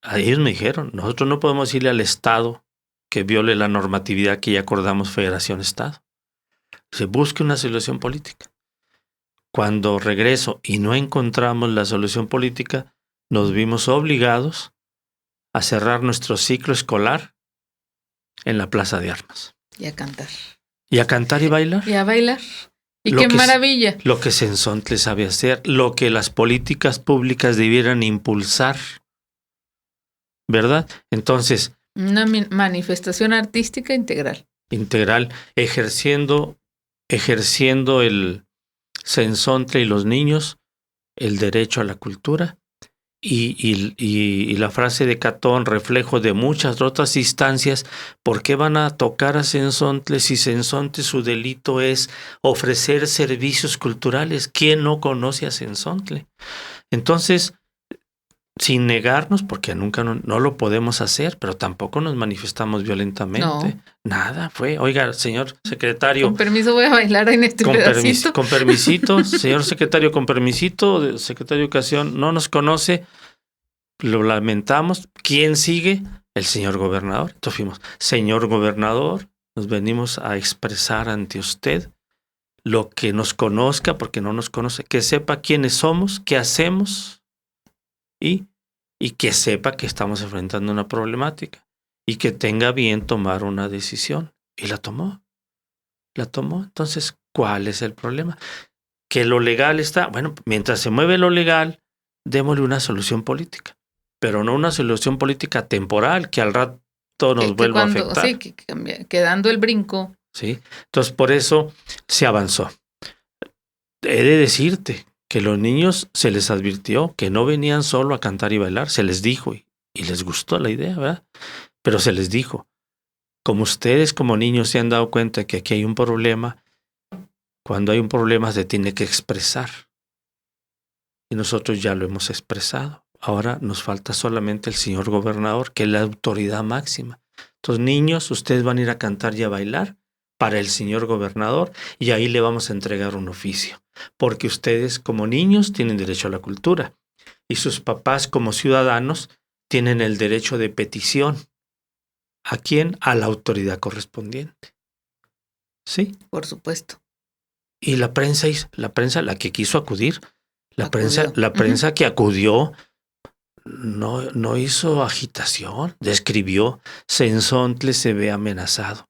A ellos me dijeron, nosotros no podemos irle al Estado que viole la normatividad que ya acordamos Federación-Estado. Se busque una solución política. Cuando regreso y no encontramos la solución política, nos vimos obligados a cerrar nuestro ciclo escolar en la Plaza de Armas. Y a cantar. Y a cantar y bailar. Y a bailar. Y qué maravilla. Lo que Sensontle sabe hacer, lo que las políticas públicas debieran impulsar. ¿Verdad? Entonces, una manifestación artística integral. Integral, ejerciendo el Sensontle y los niños el derecho a la cultura y la frase de Catón, reflejo de muchas otras instancias. ¿Por qué van a tocar a Sensontle si Sensontle su delito es ofrecer servicios culturales? ¿Quién no conoce a Sensontle? Entonces, sin negarnos, porque nunca no lo podemos hacer, pero tampoco nos manifestamos violentamente. No. Nada, oiga, señor secretario. Con permiso voy a bailar en este pedacito. Con permisito, señor secretario, con permisito, secretario de Educación, no nos conoce, lo lamentamos. ¿Quién sigue? El señor gobernador. Entonces fuimos, señor gobernador, nos venimos a expresar ante usted lo que nos conozca, porque no nos conoce, que sepa quiénes somos, qué hacemos, y que sepa que estamos enfrentando una problemática y que tenga bien tomar una decisión. Y la tomó. Entonces, ¿cuál es el problema? Que lo legal está, bueno, mientras se mueve lo legal, démosle una solución política, pero no una solución política temporal que al rato nos vuelva a afectar. Sí, que dando el brinco. Sí, entonces por eso se avanzó. He de decirte que los niños se les advirtió que no venían solo a cantar y bailar, se les dijo y les gustó la idea, ¿verdad? Pero se les dijo, como ustedes como niños se han dado cuenta que aquí hay un problema, cuando hay un problema se tiene que expresar. Y nosotros ya lo hemos expresado. Ahora nos falta solamente el señor gobernador, que es la autoridad máxima. Entonces, niños, ustedes van a ir a cantar y a bailar para el señor gobernador y ahí le vamos a entregar un oficio. Porque ustedes como niños tienen derecho a la cultura y sus papás como ciudadanos tienen el derecho de petición. ¿A quién? A la autoridad correspondiente. ¿Sí? Por supuesto. Y la prensa, la que quiso acudir, la prensa que acudió, no hizo agitación, describió, Cenzontle se ve amenazado.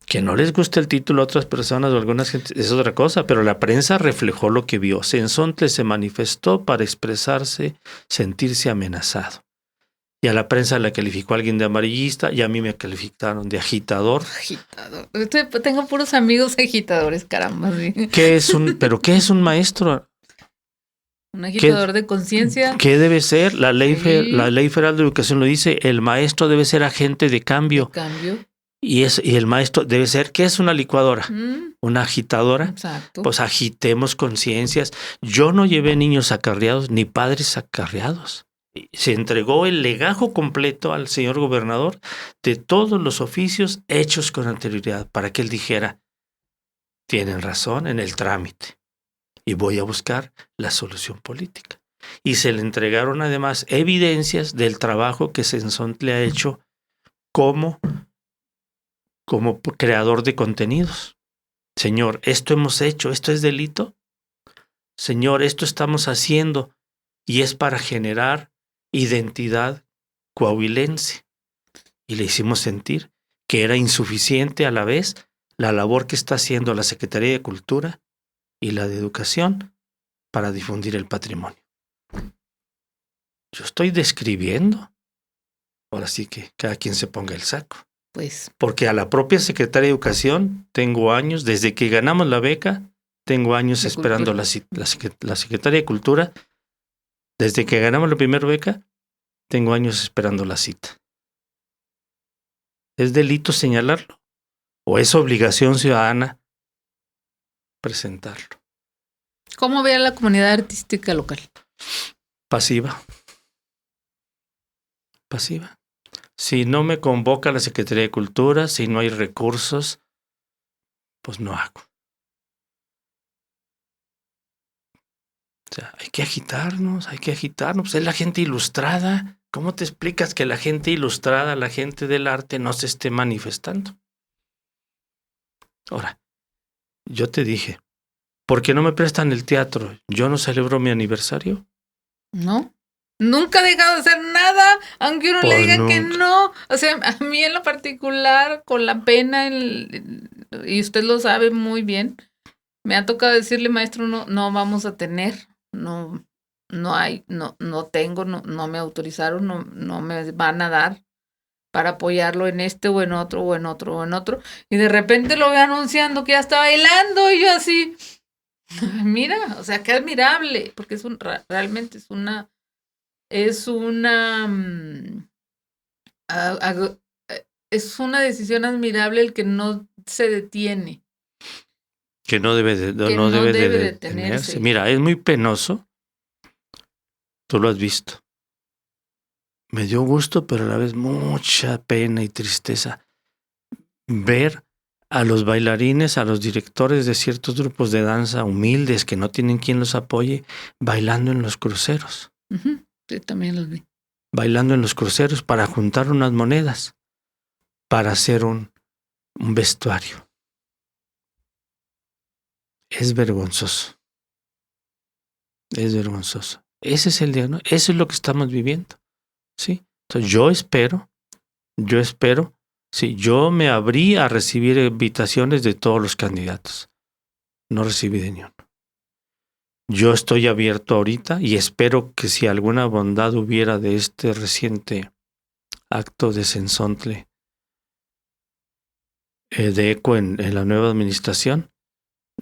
Que no les guste el título a otras personas o algunas gente es otra cosa, pero la prensa reflejó lo que vio. Cenzontle se manifestó para expresarse, sentirse amenazado. Y a la prensa la calificó alguien de amarillista y a mí me calificaron de agitador. Agitador. Tengo puros amigos agitadores, caramba. Sí. ¿Qué es un maestro? Un agitador de conciencia. ¿Qué debe ser? La ley federal de educación lo dice, el maestro debe ser agente de cambio. Y el maestro debe ser, ¿qué es una licuadora? Una agitadora. Exacto. Pues agitemos conciencias. Yo no llevé niños acarreados ni padres acarreados. Se entregó el legajo completo al señor gobernador de todos los oficios hechos con anterioridad para que él dijera, tienen razón en el trámite y voy a buscar la solución política. Y se le entregaron además evidencias del trabajo que Cenzontle ha hecho como creador de contenidos. Señor, esto hemos hecho, esto es delito. Señor, esto estamos haciendo y es para generar identidad coahuilense. Y le hicimos sentir que era insuficiente a la vez la labor que está haciendo la Secretaría de Cultura y la de Educación para difundir el patrimonio. Yo estoy describiendo. Ahora sí que cada quien se ponga el saco. Pues. Porque a la propia Secretaría de Educación tengo años, desde que ganamos la beca, tengo años esperando la Secretaría de Cultura. Desde que ganamos la primera beca, tengo años esperando la cita. ¿Es delito señalarlo? ¿O es obligación ciudadana presentarlo? ¿Cómo ve a la comunidad artística local? Pasiva. Si no me convoca la Secretaría de Cultura, si no hay recursos, pues no hago. O sea, hay que agitarnos. Pues es la gente ilustrada. ¿Cómo te explicas que la gente ilustrada, la gente del arte, no se esté manifestando? Ahora, yo te dije, ¿por qué no me prestan el teatro? ¿Yo no celebro mi aniversario? No. Nunca he dejado de hacer nada, aunque uno le diga nunca. Que no. O sea, a mí en lo particular, con la pena, y usted lo sabe muy bien, me ha tocado decirle, maestro, no vamos a tener. No tengo, no me autorizaron, no me van a dar para apoyarlo en este o en otro. Y de repente lo veo anunciando que ya está bailando y yo así, mira, o sea, qué admirable, porque realmente es una decisión admirable el que no se detiene. Que no debe de detenerse. Mira, es muy penoso. Tú lo has visto. Me dio gusto, pero a la vez mucha pena y tristeza ver a los bailarines, a los directores de ciertos grupos de danza humildes que no tienen quien los apoye, bailando en los cruceros. Uh-huh. Sí, también los vi. Bailando en los cruceros para juntar unas monedas, para hacer un vestuario. Es vergonzoso. Ese es el diagnóstico. Eso es lo que estamos viviendo. ¿Sí? Entonces yo espero, sí, yo me abrí a recibir invitaciones de todos los candidatos. No recibí de ni uno. Yo estoy abierto ahorita y espero que si alguna bondad hubiera de este reciente acto de Cenzontle, de eco en la nueva administración,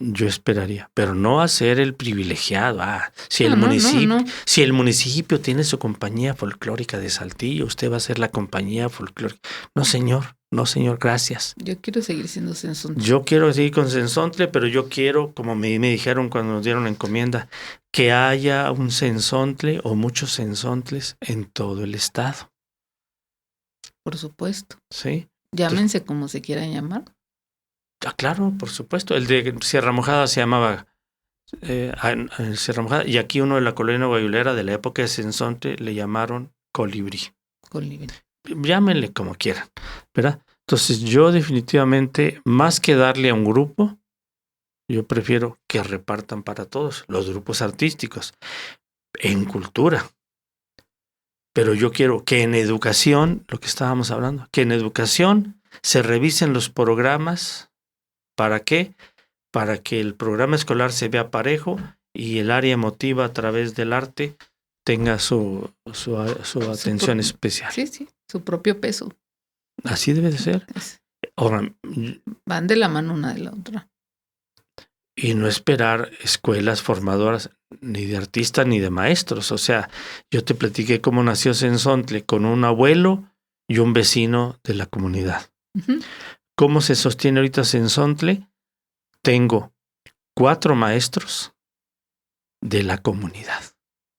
yo esperaría, pero no hacer el privilegiado. Si el municipio tiene su compañía folclórica de Saltillo, usted va a ser la compañía folclórica. No, señor, gracias. Yo quiero seguir siendo Cenzontle. Yo quiero seguir con Cenzontle, pero yo quiero, como me dijeron cuando nos dieron la encomienda, que haya un Cenzontle o muchos Cenzontles en todo el estado. Por supuesto. Sí. Llámense como se quieran llamar. Claro, por supuesto. El de Sierra Mojada se llamaba Sierra Mojada, y aquí uno de la colonia guayulera de la época de Cenzontle le llamaron Colibrí. Llámenle como quieran, ¿verdad? Entonces yo definitivamente, más que darle a un grupo, yo prefiero que repartan para todos los grupos artísticos en cultura. Pero yo quiero que en educación, lo que estábamos hablando, que en educación se revisen los programas. ¿Para qué? Para que el programa escolar se vea parejo y el área emotiva a través del arte tenga su atención especial. Sí, su propio peso. Así debe de ser. Ahora, van de la mano una de la otra. Y no esperar escuelas formadoras ni de artistas ni de maestros. O sea, yo te platiqué cómo nació Cenzontle con un abuelo y un vecino de la comunidad. Uh-huh. ¿Cómo se sostiene ahorita Cenzontle? Tengo 4 maestros de la comunidad.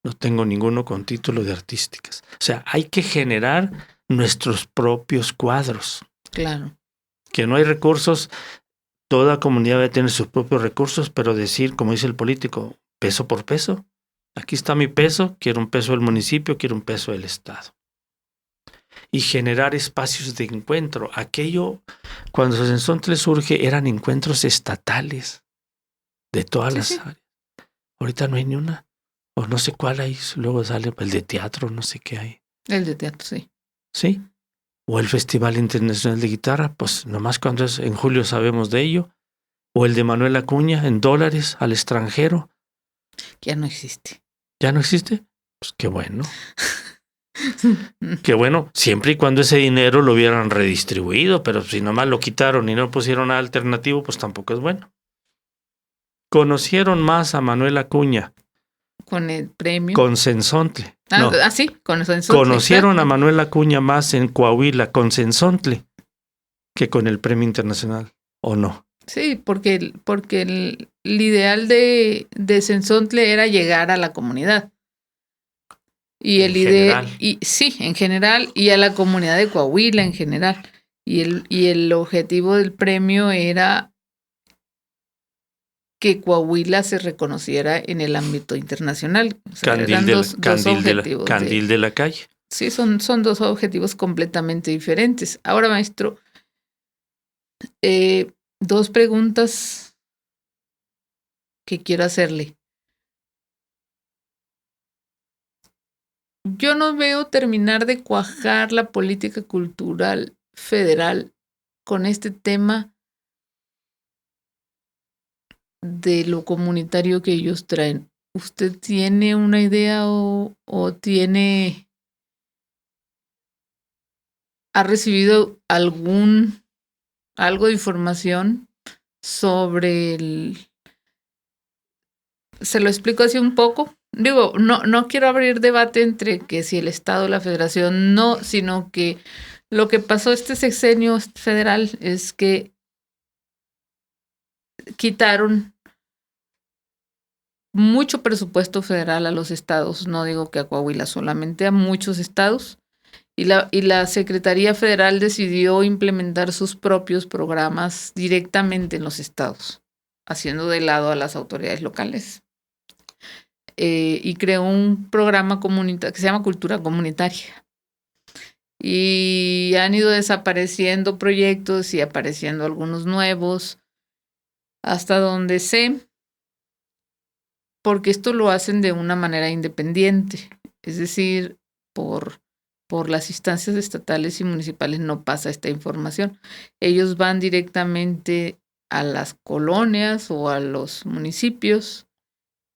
No tengo ninguno con título de artísticas. O sea, hay que generar nuestros propios cuadros. Claro. Que no hay recursos. Toda comunidad debe tener sus propios recursos, pero decir, como dice el político, peso por peso. Aquí está mi peso, quiero un peso del municipio, quiero un peso del Estado. Y generar espacios de encuentro. Aquello, cuando Cenzontle surge, eran encuentros estatales de todas las áreas. Ahorita no hay ni una. O no sé cuál hay. Luego sale el de teatro, no sé qué hay. El de teatro, sí. Sí. O el Festival Internacional de Guitarra, pues nomás cuando es en julio sabemos de ello. O el de Manuel Acuña en dólares al extranjero. Ya no existe. ¿Ya no existe? Pues qué bueno. Qué bueno, siempre y cuando ese dinero lo hubieran redistribuido, pero si nomás lo quitaron y no pusieron nada alternativo, pues tampoco es bueno. Conocieron más a Manuel Acuña. Con el premio. Con Cenzontle. Sí, con Cenzontle. Conocieron a Manuel Acuña más en Coahuila con Cenzontle que con el premio internacional, ¿o no? Sí, porque el ideal de Cenzontle era llegar a la comunidad. Y el ideal, sí, en general, y a la comunidad de Coahuila en general. Y el objetivo del premio era que Coahuila se reconociera en el ámbito internacional. O sea, Candil de la calle. Sí, son 2 objetivos completamente diferentes. Ahora, maestro, 2 preguntas que quiero hacerle. Yo no veo terminar de cuajar la política cultural federal con este tema de lo comunitario que ellos traen. ¿Usted tiene una idea o tiene... ¿Ha recibido algo de información sobre Se lo explico así un poco? Digo, no quiero abrir debate entre que si el Estado o la Federación, no, sino que lo que pasó este sexenio federal es que quitaron mucho presupuesto federal a los estados, no digo que a Coahuila, solamente a muchos estados, y la Secretaría Federal decidió implementar sus propios programas directamente en los estados, haciendo de lado a las autoridades locales. Y creó un programa que se llama Cultura Comunitaria. Y han ido desapareciendo proyectos y apareciendo algunos nuevos, hasta donde sé, porque esto lo hacen de una manera independiente, es decir, por las instancias estatales y municipales no pasa esta información. Ellos van directamente a las colonias o a los municipios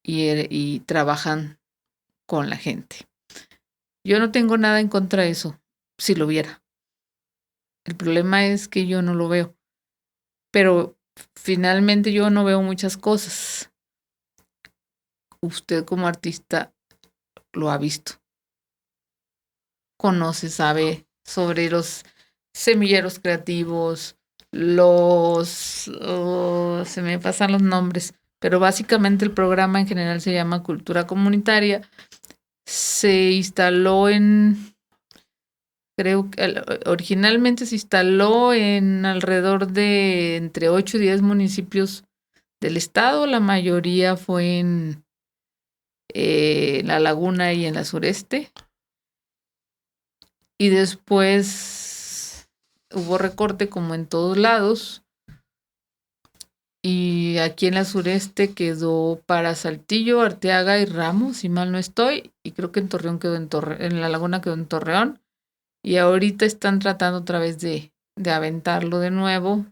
y trabajan con la gente. Yo no tengo nada en contra de eso, si lo viera. El problema es que yo no lo veo. Pero finalmente yo no veo muchas cosas. Usted como artista lo ha visto. Conoce, sabe sobre los semilleros creativos, se me pasan los nombres, pero básicamente el programa en general se llama Cultura Comunitaria. Se instaló creo que originalmente se instaló en alrededor de entre 8 y 10 municipios del estado. La mayoría fue en La Laguna y en la sureste. Y después hubo recorte como en todos lados. Y aquí en la sureste quedó para Saltillo, Arteaga y Ramos, si mal no estoy. Y creo que en Torreón quedó en La Laguna quedó en Torreón. Y ahorita están tratando otra vez de aventarlo de nuevo.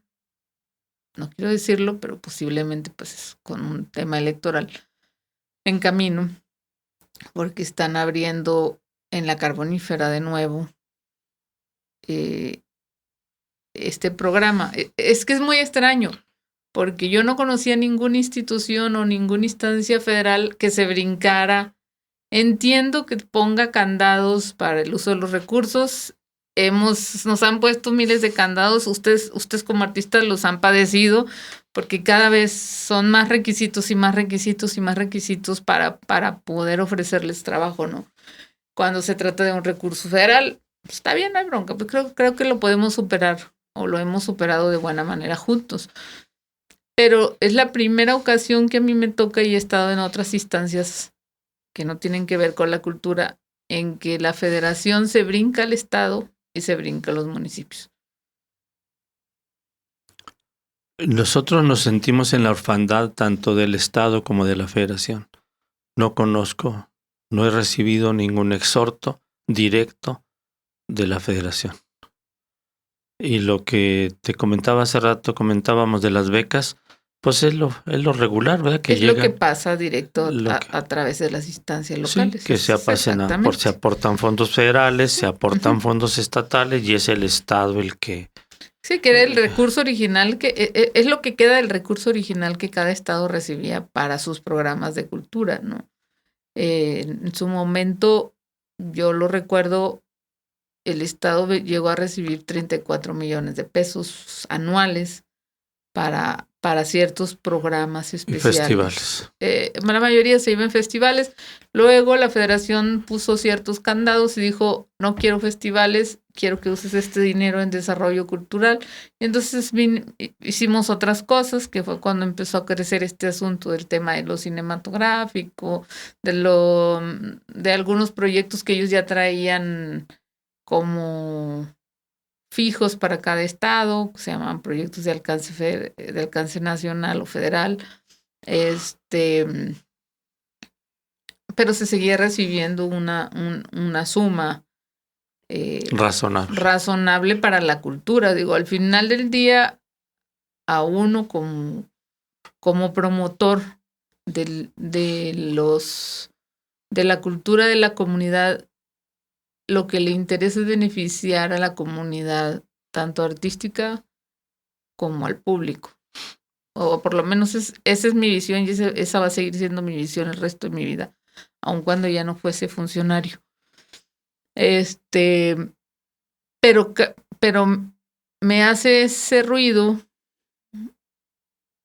No quiero decirlo, pero posiblemente pues con un tema electoral en camino. Porque están abriendo en la Carbonífera de nuevo este programa. Es que es muy extraño, porque yo no conocía ninguna institución o ninguna instancia federal que se brincara. Entiendo que ponga candados para el uso de los recursos. Nos han puesto miles de candados. Ustedes como artistas los han padecido, porque cada vez son más requisitos y más requisitos y más requisitos para poder ofrecerles trabajo, ¿no? Cuando se trata de un recurso federal, pues está bien, no hay bronca, pues creo que lo podemos superar o lo hemos superado de buena manera juntos. Pero es la primera ocasión que a mí me toca y he estado en otras instancias que no tienen que ver con la cultura, en que la federación se brinca al estado y se brinca a los municipios. Nosotros nos sentimos en la orfandad tanto del estado como de la federación. No conozco, no he recibido ningún exhorto directo de la federación. Y lo que te comentaba hace rato, comentábamos de las becas, pues es lo regular, ¿verdad? Que es llega, lo que pasa directo a través de las instancias locales. Sí, que se aportan fondos federales, se aportan fondos estatales y es el estado el que... Sí, queda el recurso original, que es lo que queda del recurso original que cada estado recibía para sus programas de cultura, ¿no? En su momento, yo lo recuerdo, el estado llegó a recibir 34 millones de pesos anuales para ciertos programas especiales. Y festivales. La mayoría se iba en festivales. Luego la federación puso ciertos candados y dijo, no quiero festivales, quiero que uses este dinero en desarrollo cultural. Y entonces hicimos otras cosas, que fue cuando empezó a crecer este asunto del tema de lo cinematográfico, de algunos proyectos que ellos ya traían como fijos para cada estado, se llaman proyectos de alcance nacional o federal, pero se seguía recibiendo una suma razonable para la cultura. Digo, al final del día, a uno como promotor de la cultura de la comunidad, lo que le interesa es beneficiar a la comunidad, tanto artística como al público. O por lo menos esa es mi visión y esa va a seguir siendo mi visión el resto de mi vida, aun cuando ya no fuese funcionario. Pero me hace ese ruido,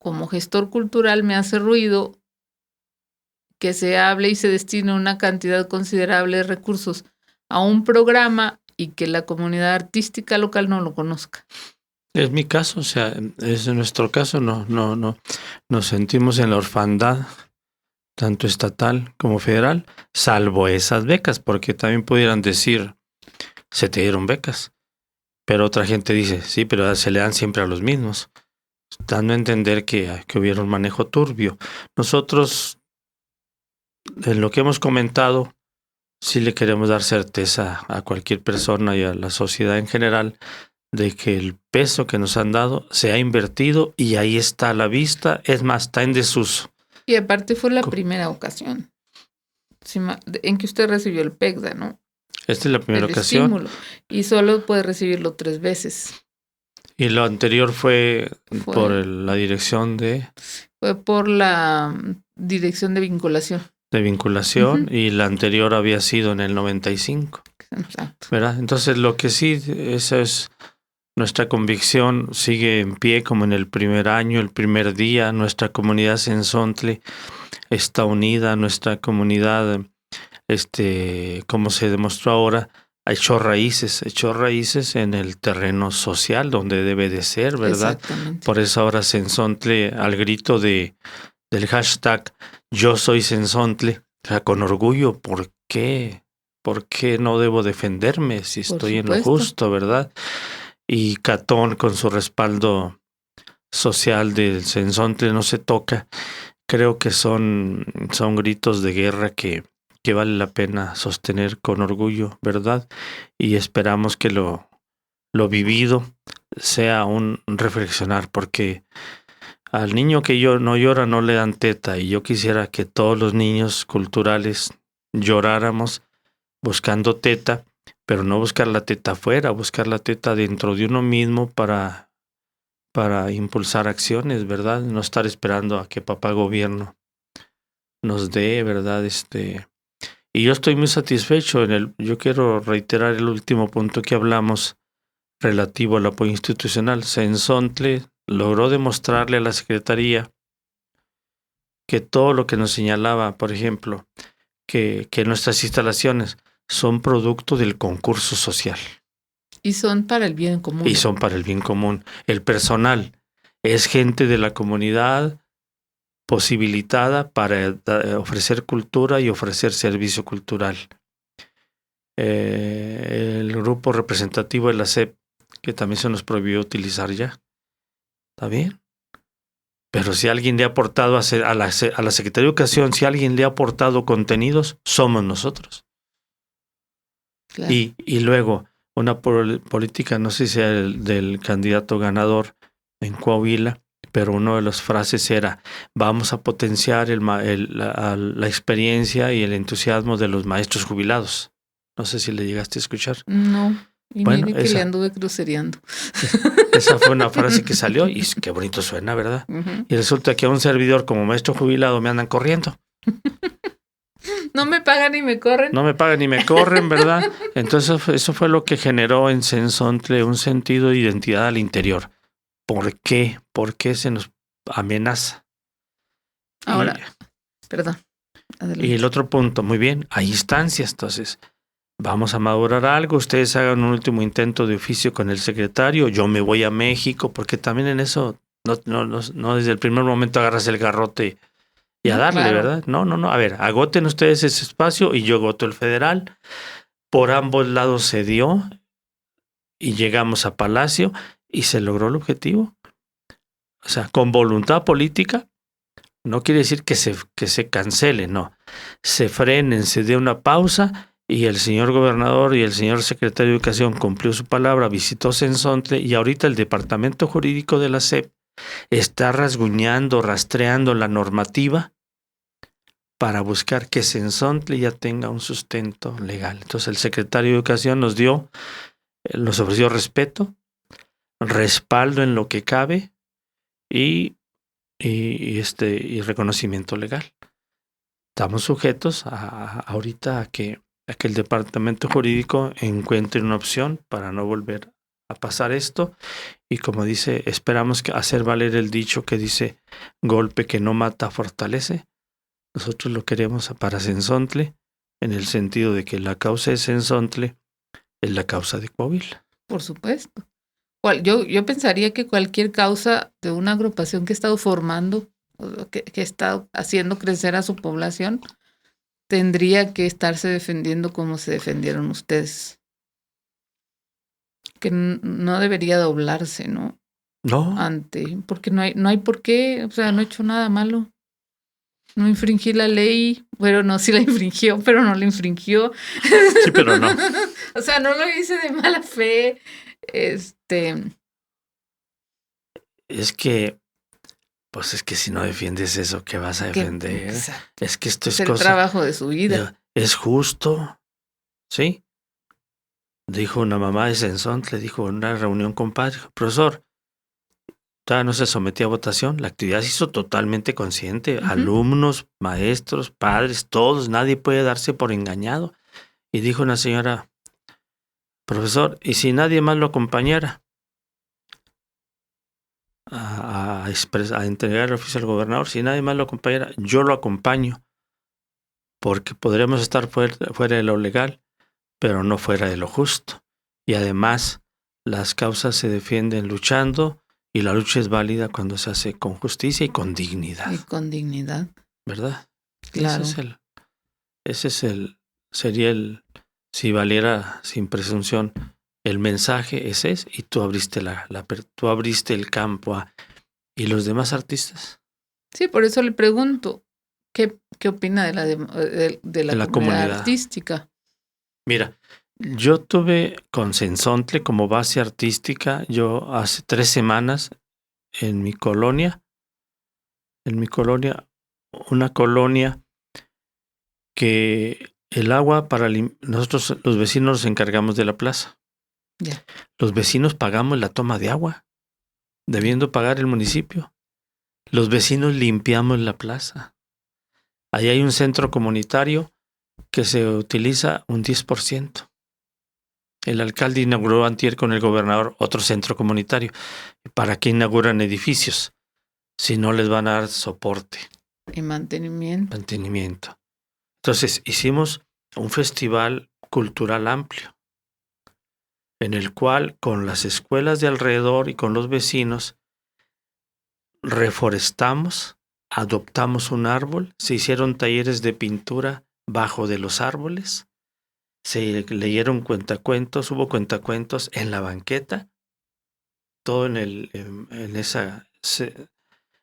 como gestor cultural me hace ruido que se hable y se destine una cantidad considerable de recursos a un programa y que la comunidad artística local no lo conozca. Es mi caso, o sea, es nuestro caso, no, nos sentimos en la orfandad, tanto estatal como federal, salvo esas becas, porque también pudieran decir, se te dieron becas, pero otra gente dice, sí, pero se le dan siempre a los mismos, dando a entender que hubiera un manejo turbio. Nosotros, en lo que hemos comentado, sí le queremos dar certeza a cualquier persona y a la sociedad en general de que el peso que nos han dado se ha invertido y ahí está a la vista, es más, está en desuso. Y aparte fue la primera ocasión en que usted recibió el PECDA, ¿no? Esta es la primera ocasión. Estímulo, y solo puede recibirlo 3 veces. Y lo anterior fue por la dirección de... Fue por la dirección de vinculación. Y la anterior había sido en el 95. Exacto. ¿Verdad? Entonces lo que sí, esa es nuestra convicción, sigue en pie como en el primer año, el primer día. Nuestra comunidad Cenzontle está unida, nuestra comunidad, como se demostró ahora, ha hecho raíces en el terreno social donde debe de ser, ¿verdad? Por eso ahora Cenzontle, al grito del hashtag Yo soy Cenzontle, o sea, con orgullo, ¿por qué? ¿Por qué no debo defenderme si estoy en lo justo, verdad? Y Catón con su respaldo social del Cenzontle no se toca. Creo que son gritos de guerra que vale la pena sostener con orgullo, ¿verdad? Y esperamos que lo vivido sea un reflexionar, porque al niño que no llora no le dan teta, y yo quisiera que todos los niños culturales lloráramos buscando teta, pero no buscar la teta afuera, buscar la teta dentro de uno mismo para impulsar acciones, ¿verdad? No estar esperando a que papá gobierno nos dé, ¿verdad? Y yo estoy muy satisfecho yo quiero reiterar el último punto que hablamos relativo al apoyo institucional. Cenzontle logró demostrarle a la Secretaría que todo lo que nos señalaba, por ejemplo, que nuestras instalaciones son producto del concurso social. Y son para el bien común. Y son para el bien común. El personal es gente de la comunidad posibilitada para ofrecer cultura y ofrecer servicio cultural. El grupo representativo de la SEP, que también se nos prohibió utilizar ya. ¿Está bien? Pero si alguien le ha aportado a la Secretaría de Educación, si alguien le ha aportado contenidos, somos nosotros. Claro. Y luego, una política, no sé si sea del candidato ganador en Coahuila, pero una de las frases era: vamos a potenciar la experiencia y el entusiasmo de los maestros jubilados. No sé si le llegaste a escuchar. No, y bueno, mire que le anduve crucereando. Esa fue una frase que salió y qué bonito suena, ¿verdad? Uh-huh. Y resulta que a un servidor como maestro jubilado me andan corriendo. No me pagan ni me corren. No me pagan ni me corren, ¿verdad? Entonces eso fue lo que generó en Cenzontle un sentido de identidad al interior. ¿Por qué? ¿Por qué se nos amenaza? Ahora, perdón. Adelante. Y el otro punto, muy bien, hay instancias, entonces vamos a madurar algo, ustedes hagan un último intento de oficio con el secretario, yo me voy a México, porque también en eso no desde el primer momento agarras el garrote y a darle, claro. ¿Verdad? No, a ver, agoten ustedes ese espacio y yo agoto el federal, por ambos lados se dio y llegamos a Palacio y se logró el objetivo. O sea, con voluntad política, no quiere decir que se cancele, no. Se frenen, se dé una pausa y el señor gobernador y el señor secretario de Educación cumplió su palabra, visitó Cenzontle y ahorita el departamento jurídico de la SEP está rasguñando, rastreando la normativa para buscar que Cenzontle ya tenga un sustento legal. Entonces el secretario de Educación nos ofreció respeto, respaldo en lo que cabe y reconocimiento legal. Estamos sujetos ahorita a que el departamento jurídico encuentre una opción para no volver a pasar esto. Y como dice, esperamos hacer valer el dicho que dice: golpe que no mata fortalece. Nosotros lo queremos para Cenzontle, en el sentido de que la causa de Cenzontle es la causa de Coahuila. Por supuesto. Yo pensaría que cualquier causa de una agrupación que ha estado formando, que ha estado haciendo crecer a su población, tendría que estarse defendiendo como se defendieron ustedes. Que no debería doblarse, ¿no? No. Porque no hay por qué, o sea, no he hecho nada malo. No infringí la ley. Bueno, no, sí la infringió, pero no la infringió. Sí, pero no. O sea, no lo hice de mala fe. Es que si no defiendes eso, ¿qué vas a defender? Exacto. Es que esto es el trabajo de su vida. Es justo, ¿sí? Dijo una mamá de Cenzontle, le dijo en una reunión con padre: profesor, todavía no se sometía a votación, la actividad se hizo totalmente consciente, alumnos, maestros, padres, todos, nadie puede darse por engañado. Y dijo una señora: profesor, ¿y si nadie más lo acompañara a entregar el oficio al gobernador? Si nadie más lo acompañara, yo lo acompaño, porque podríamos estar fuera de lo legal, pero no fuera de lo justo. Y además, las causas se defienden luchando, y la lucha es válida cuando se hace con justicia y con dignidad. Y con dignidad. ¿Verdad? Claro. Sería si valiera sin presunción, el mensaje ese es, y tú abriste tú abriste el campo a ¿Y los demás artistas? Sí, por eso le pregunto, ¿qué opina de la comunidad artística? Mira, yo tuve con Sensontle como base artística, yo hace 3 semanas en mi colonia, una colonia que el agua nosotros los vecinos nos encargamos de la plaza. Yeah. Los vecinos pagamos la toma de agua, debiendo pagar el municipio. Los vecinos limpiamos la plaza. Ahí hay un centro comunitario que se utiliza un 10%. El alcalde inauguró antier con el gobernador otro centro comunitario. ¿Para qué inauguran edificios si no les van a dar soporte? Y mantenimiento. Entonces hicimos un festival cultural amplio, en el cual con las escuelas de alrededor y con los vecinos reforestamos, adoptamos un árbol, se hicieron talleres de pintura bajo de los árboles, se leyeron cuentacuentos, hubo cuentacuentos en la banqueta, todo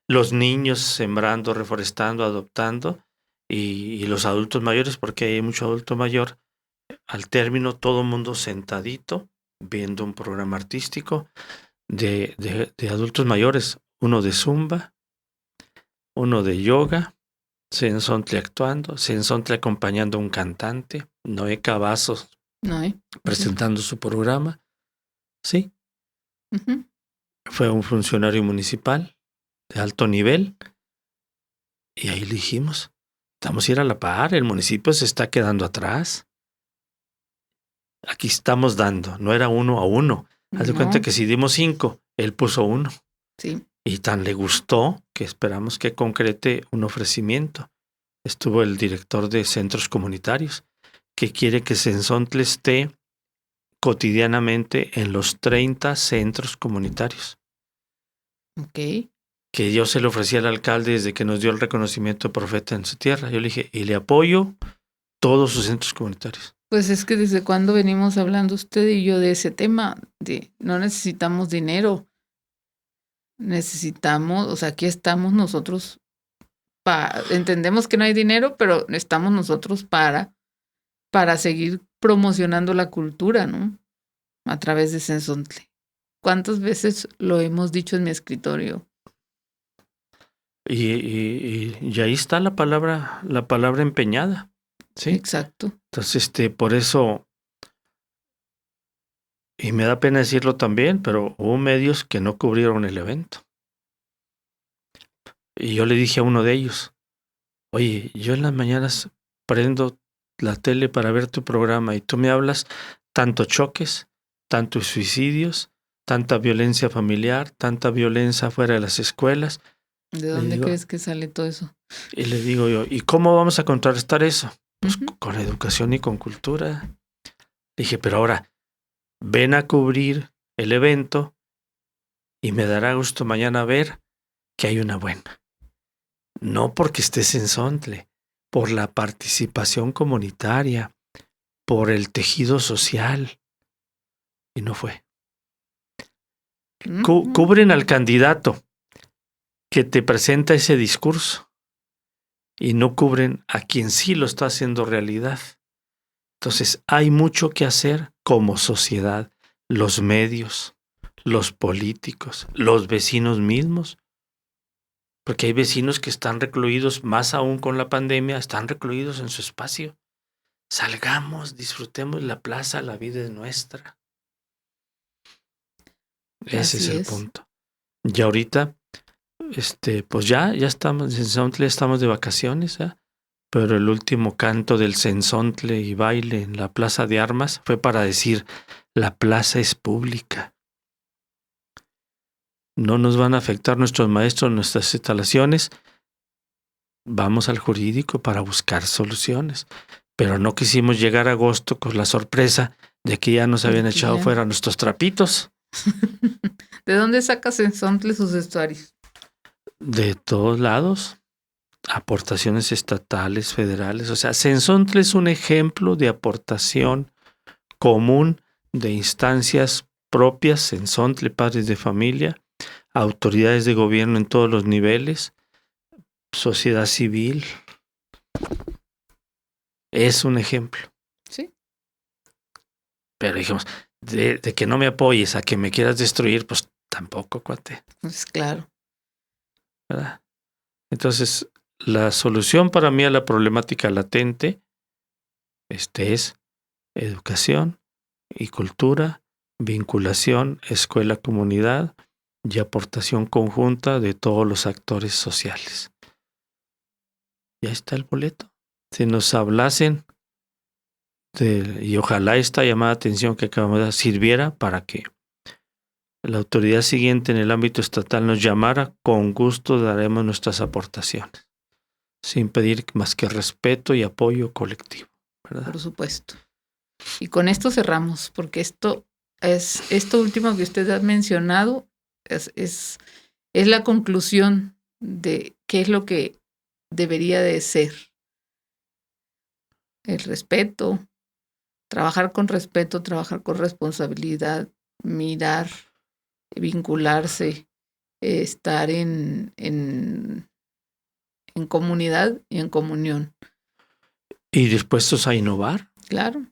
los niños sembrando, reforestando, adoptando, y los adultos mayores, porque hay mucho adulto mayor. Al término, todo el mundo sentadito, viendo un programa artístico de adultos mayores, uno de zumba, uno de yoga, Sensontle actuando, Sensontle acompañando a un cantante, Noé Cavazos presentando su programa. Sí. Uh-huh. Fue un funcionario municipal de alto nivel, y ahí le dijimos, vamos a ir a la par, el municipio se está quedando atrás. Aquí estamos dando, no era 1 a 1. Haz de cuenta que si dimos 5, él puso 1. Sí. Y tan le gustó que esperamos que concrete un ofrecimiento. Estuvo el director de centros comunitarios, que quiere que Sensontle esté cotidianamente en los 30 centros comunitarios. Ok. Que yo se lo ofrecí al alcalde desde que nos dio el reconocimiento de profeta en su tierra. Yo le dije, y le apoyo todos sus centros comunitarios. Pues es que desde cuando venimos hablando usted y yo de ese tema, de no necesitamos dinero, necesitamos, o sea, aquí estamos nosotros, entendemos que no hay dinero, pero estamos nosotros para seguir promocionando la cultura, ¿no? A través de Sensontle. ¿Cuántas veces lo hemos dicho en mi escritorio? Y ahí está la palabra empeñada. Sí. Exacto. Entonces, por eso, y me da pena decirlo también, pero hubo medios que no cubrieron el evento. Y yo le dije a uno de ellos, oye, yo en las mañanas prendo la tele para ver tu programa y tú me hablas tanto choques, tantos suicidios, tanta violencia familiar, tanta violencia fuera de las escuelas. ¿De dónde crees que sale todo eso? Y le digo yo, ¿y cómo vamos a contrarrestar eso? Pues con educación y con cultura. Dije, pero ahora, ven a cubrir el evento y me dará gusto mañana ver que hay una buena. No porque estés en Sensontle, por la participación comunitaria, por el tejido social. Y no fue. Cubren al candidato que te presenta ese discurso y no cubren a quien sí lo está haciendo realidad. Entonces, hay mucho que hacer como sociedad, los medios, los políticos, los vecinos mismos, porque hay vecinos que están recluidos, más aún con la pandemia, están recluidos en su espacio. Salgamos, disfrutemos la plaza, la vida es nuestra. Ese es el punto. Y ahorita, pues ya estamos en Sensontle, estamos de vacaciones, ¿eh? Pero el último canto del Sensontle y baile en la Plaza de Armas fue para decir, la plaza es pública. No nos van a afectar nuestros maestros, nuestras instalaciones. Vamos al jurídico para buscar soluciones. Pero no quisimos llegar a agosto con la sorpresa de que ya nos habían echado fuera nuestros trapitos. ¿De dónde saca Sensontle sus vestuarios? De todos lados. Aportaciones estatales, federales. O sea, Sensontle es un ejemplo de aportación común de instancias propias, Sensontle, padres de familia, autoridades de gobierno en todos los niveles, sociedad civil. Es un ejemplo. Sí. Pero dijimos, de que no me apoyes a que me quieras destruir, pues tampoco, cuate. Pues claro. ¿Verdad? Entonces, la solución para mí a la problemática latente es educación y cultura, vinculación, escuela-comunidad y aportación conjunta de todos los actores sociales. Ya está el boleto. Si nos hablasen y ojalá esta llamada de atención que acabamos de dar sirviera para que la autoridad siguiente en el ámbito estatal nos llamara, con gusto daremos nuestras aportaciones, sin pedir más que respeto y apoyo colectivo, ¿verdad? Por supuesto. Y con esto cerramos, porque esto último que usted ha mencionado es la conclusión de qué es lo que debería de ser. El respeto, trabajar con respeto, trabajar con responsabilidad, mirar, vincularse, estar en comunidad y en comunión. Y dispuestos a innovar. Claro.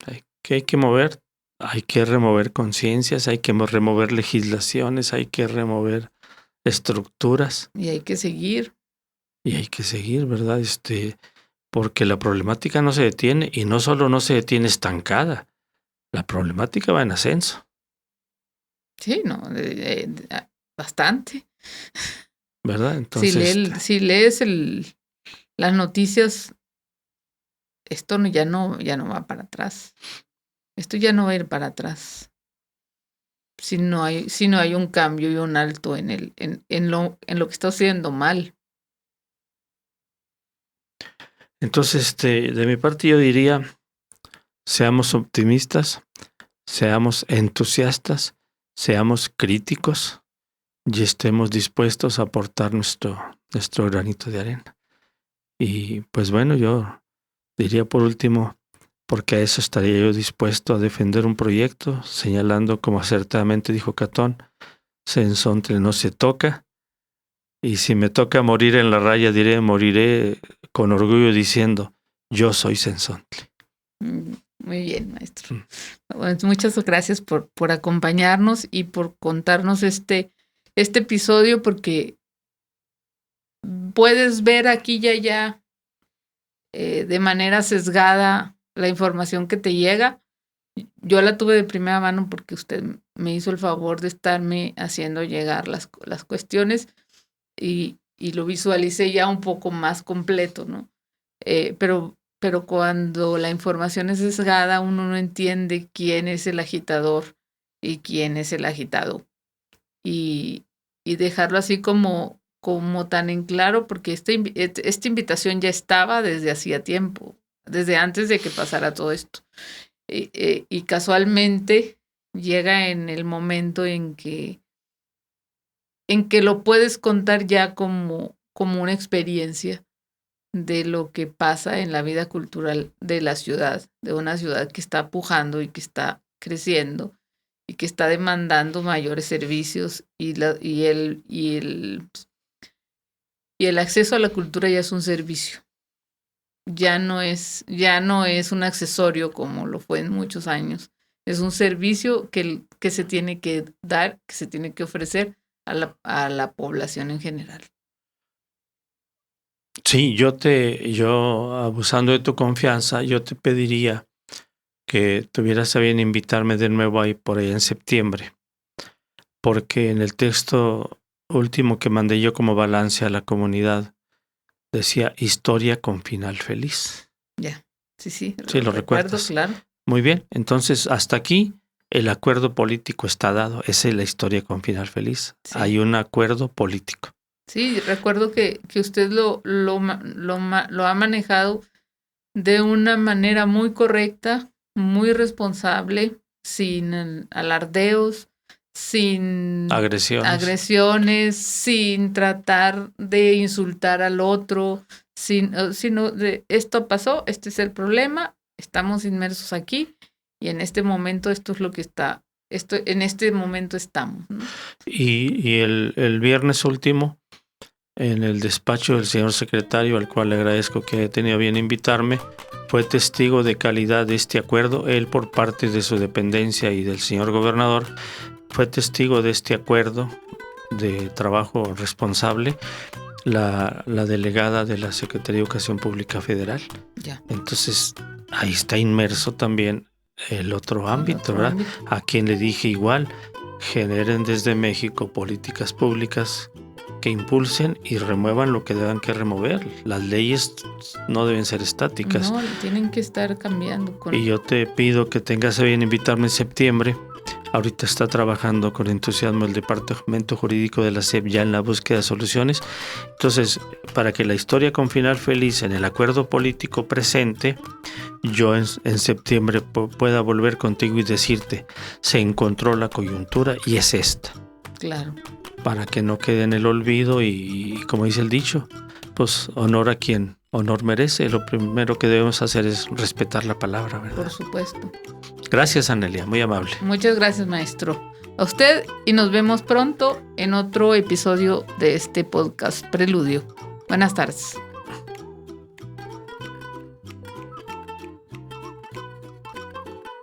Hay que mover, hay que remover conciencias, hay que remover legislaciones, hay que remover estructuras. Y hay que seguir. Y hay que seguir, ¿verdad? Porque la problemática no se detiene, y no solo no se detiene estancada, la problemática va en ascenso. Sí, no, bastante. ¿Verdad? Entonces, si lees las noticias, esto ya no va para atrás. Esto ya no va a ir para atrás. Si no hay un cambio y un alto en lo que está haciendo mal. Entonces, de mi parte yo diría, seamos optimistas, seamos entusiastas, seamos críticos y estemos dispuestos a aportar nuestro granito de arena. Y pues bueno, yo diría por último, porque a eso estaría yo dispuesto a defender un proyecto, señalando, como acertadamente dijo Catón, Sensontle no se toca, y si me toca morir en la raya, moriré con orgullo diciendo, yo soy Sensontle. Muy bien, maestro. Pues muchas gracias por acompañarnos y por contarnos este episodio, porque puedes ver aquí y allá de manera sesgada la información que te llega. Yo la tuve de primera mano porque usted me hizo el favor de estarme haciendo llegar las cuestiones y lo visualicé ya un poco más completo, ¿no? Pero cuando la información es sesgada, uno no entiende quién es el agitador y quién es el agitado. Y dejarlo así como tan en claro, porque esta invitación ya estaba desde hacía tiempo, desde antes de que pasara todo esto. Y casualmente llega en el momento en que lo puedes contar ya como una experiencia de lo que pasa en la vida cultural de la ciudad, de una ciudad que está pujando y que está creciendo y que está demandando mayores servicios, y el acceso a la cultura ya es un servicio. Ya no es un accesorio como lo fue en muchos años. Es un servicio que se tiene que dar, que se tiene que ofrecer a la población en general. Sí, yo abusando de tu confianza, yo te pediría que tuvieras a bien invitarme de nuevo ahí por ahí en septiembre, porque en el texto último que mandé yo como balance a la comunidad decía historia con final feliz. Ya, sí. Sí, lo recuerdas. Claro. Muy bien, entonces hasta aquí el acuerdo político está dado. Esa es la historia con final feliz. Sí. Hay un acuerdo político. Sí, recuerdo que usted lo ha manejado de una manera muy correcta, muy responsable, sin alardeos, sin agresiones, sin tratar de insultar al otro, sino de esto pasó, este es el problema, estamos inmersos aquí y en este momento esto es lo que está en este momento estamos, ¿no? Y el viernes último, en el despacho del señor secretario, al cual le agradezco que haya tenido bien invitarme, fue testigo de calidad de este acuerdo. Él, por parte de su dependencia y del señor gobernador, fue testigo de este acuerdo de trabajo responsable, la delegada de la Secretaría de Educación Pública Federal. Ya. Entonces, ahí está inmerso también el otro ámbito, ¿verdad? A quien le dije igual, generen desde México políticas públicas que impulsen y remuevan lo que deban que remover. Las leyes no deben ser estáticas. No, tienen que estar cambiando. Y yo te pido que tengas a bien invitarme en septiembre. Ahorita está trabajando con entusiasmo el Departamento Jurídico de la SEP ya en la búsqueda de soluciones. Entonces, para que la historia con final feliz en el acuerdo político presente, yo en septiembre pueda volver contigo y decirte, se encontró la coyuntura y es esta. Claro. Para que no quede en el olvido y como dice el dicho, pues honor a quien honor merece. Lo primero que debemos hacer es respetar la palabra, ¿verdad? Por supuesto. Gracias, Anelia, muy amable. Muchas gracias, maestro. A usted, y nos vemos pronto en otro episodio de este podcast Preludio. Buenas tardes.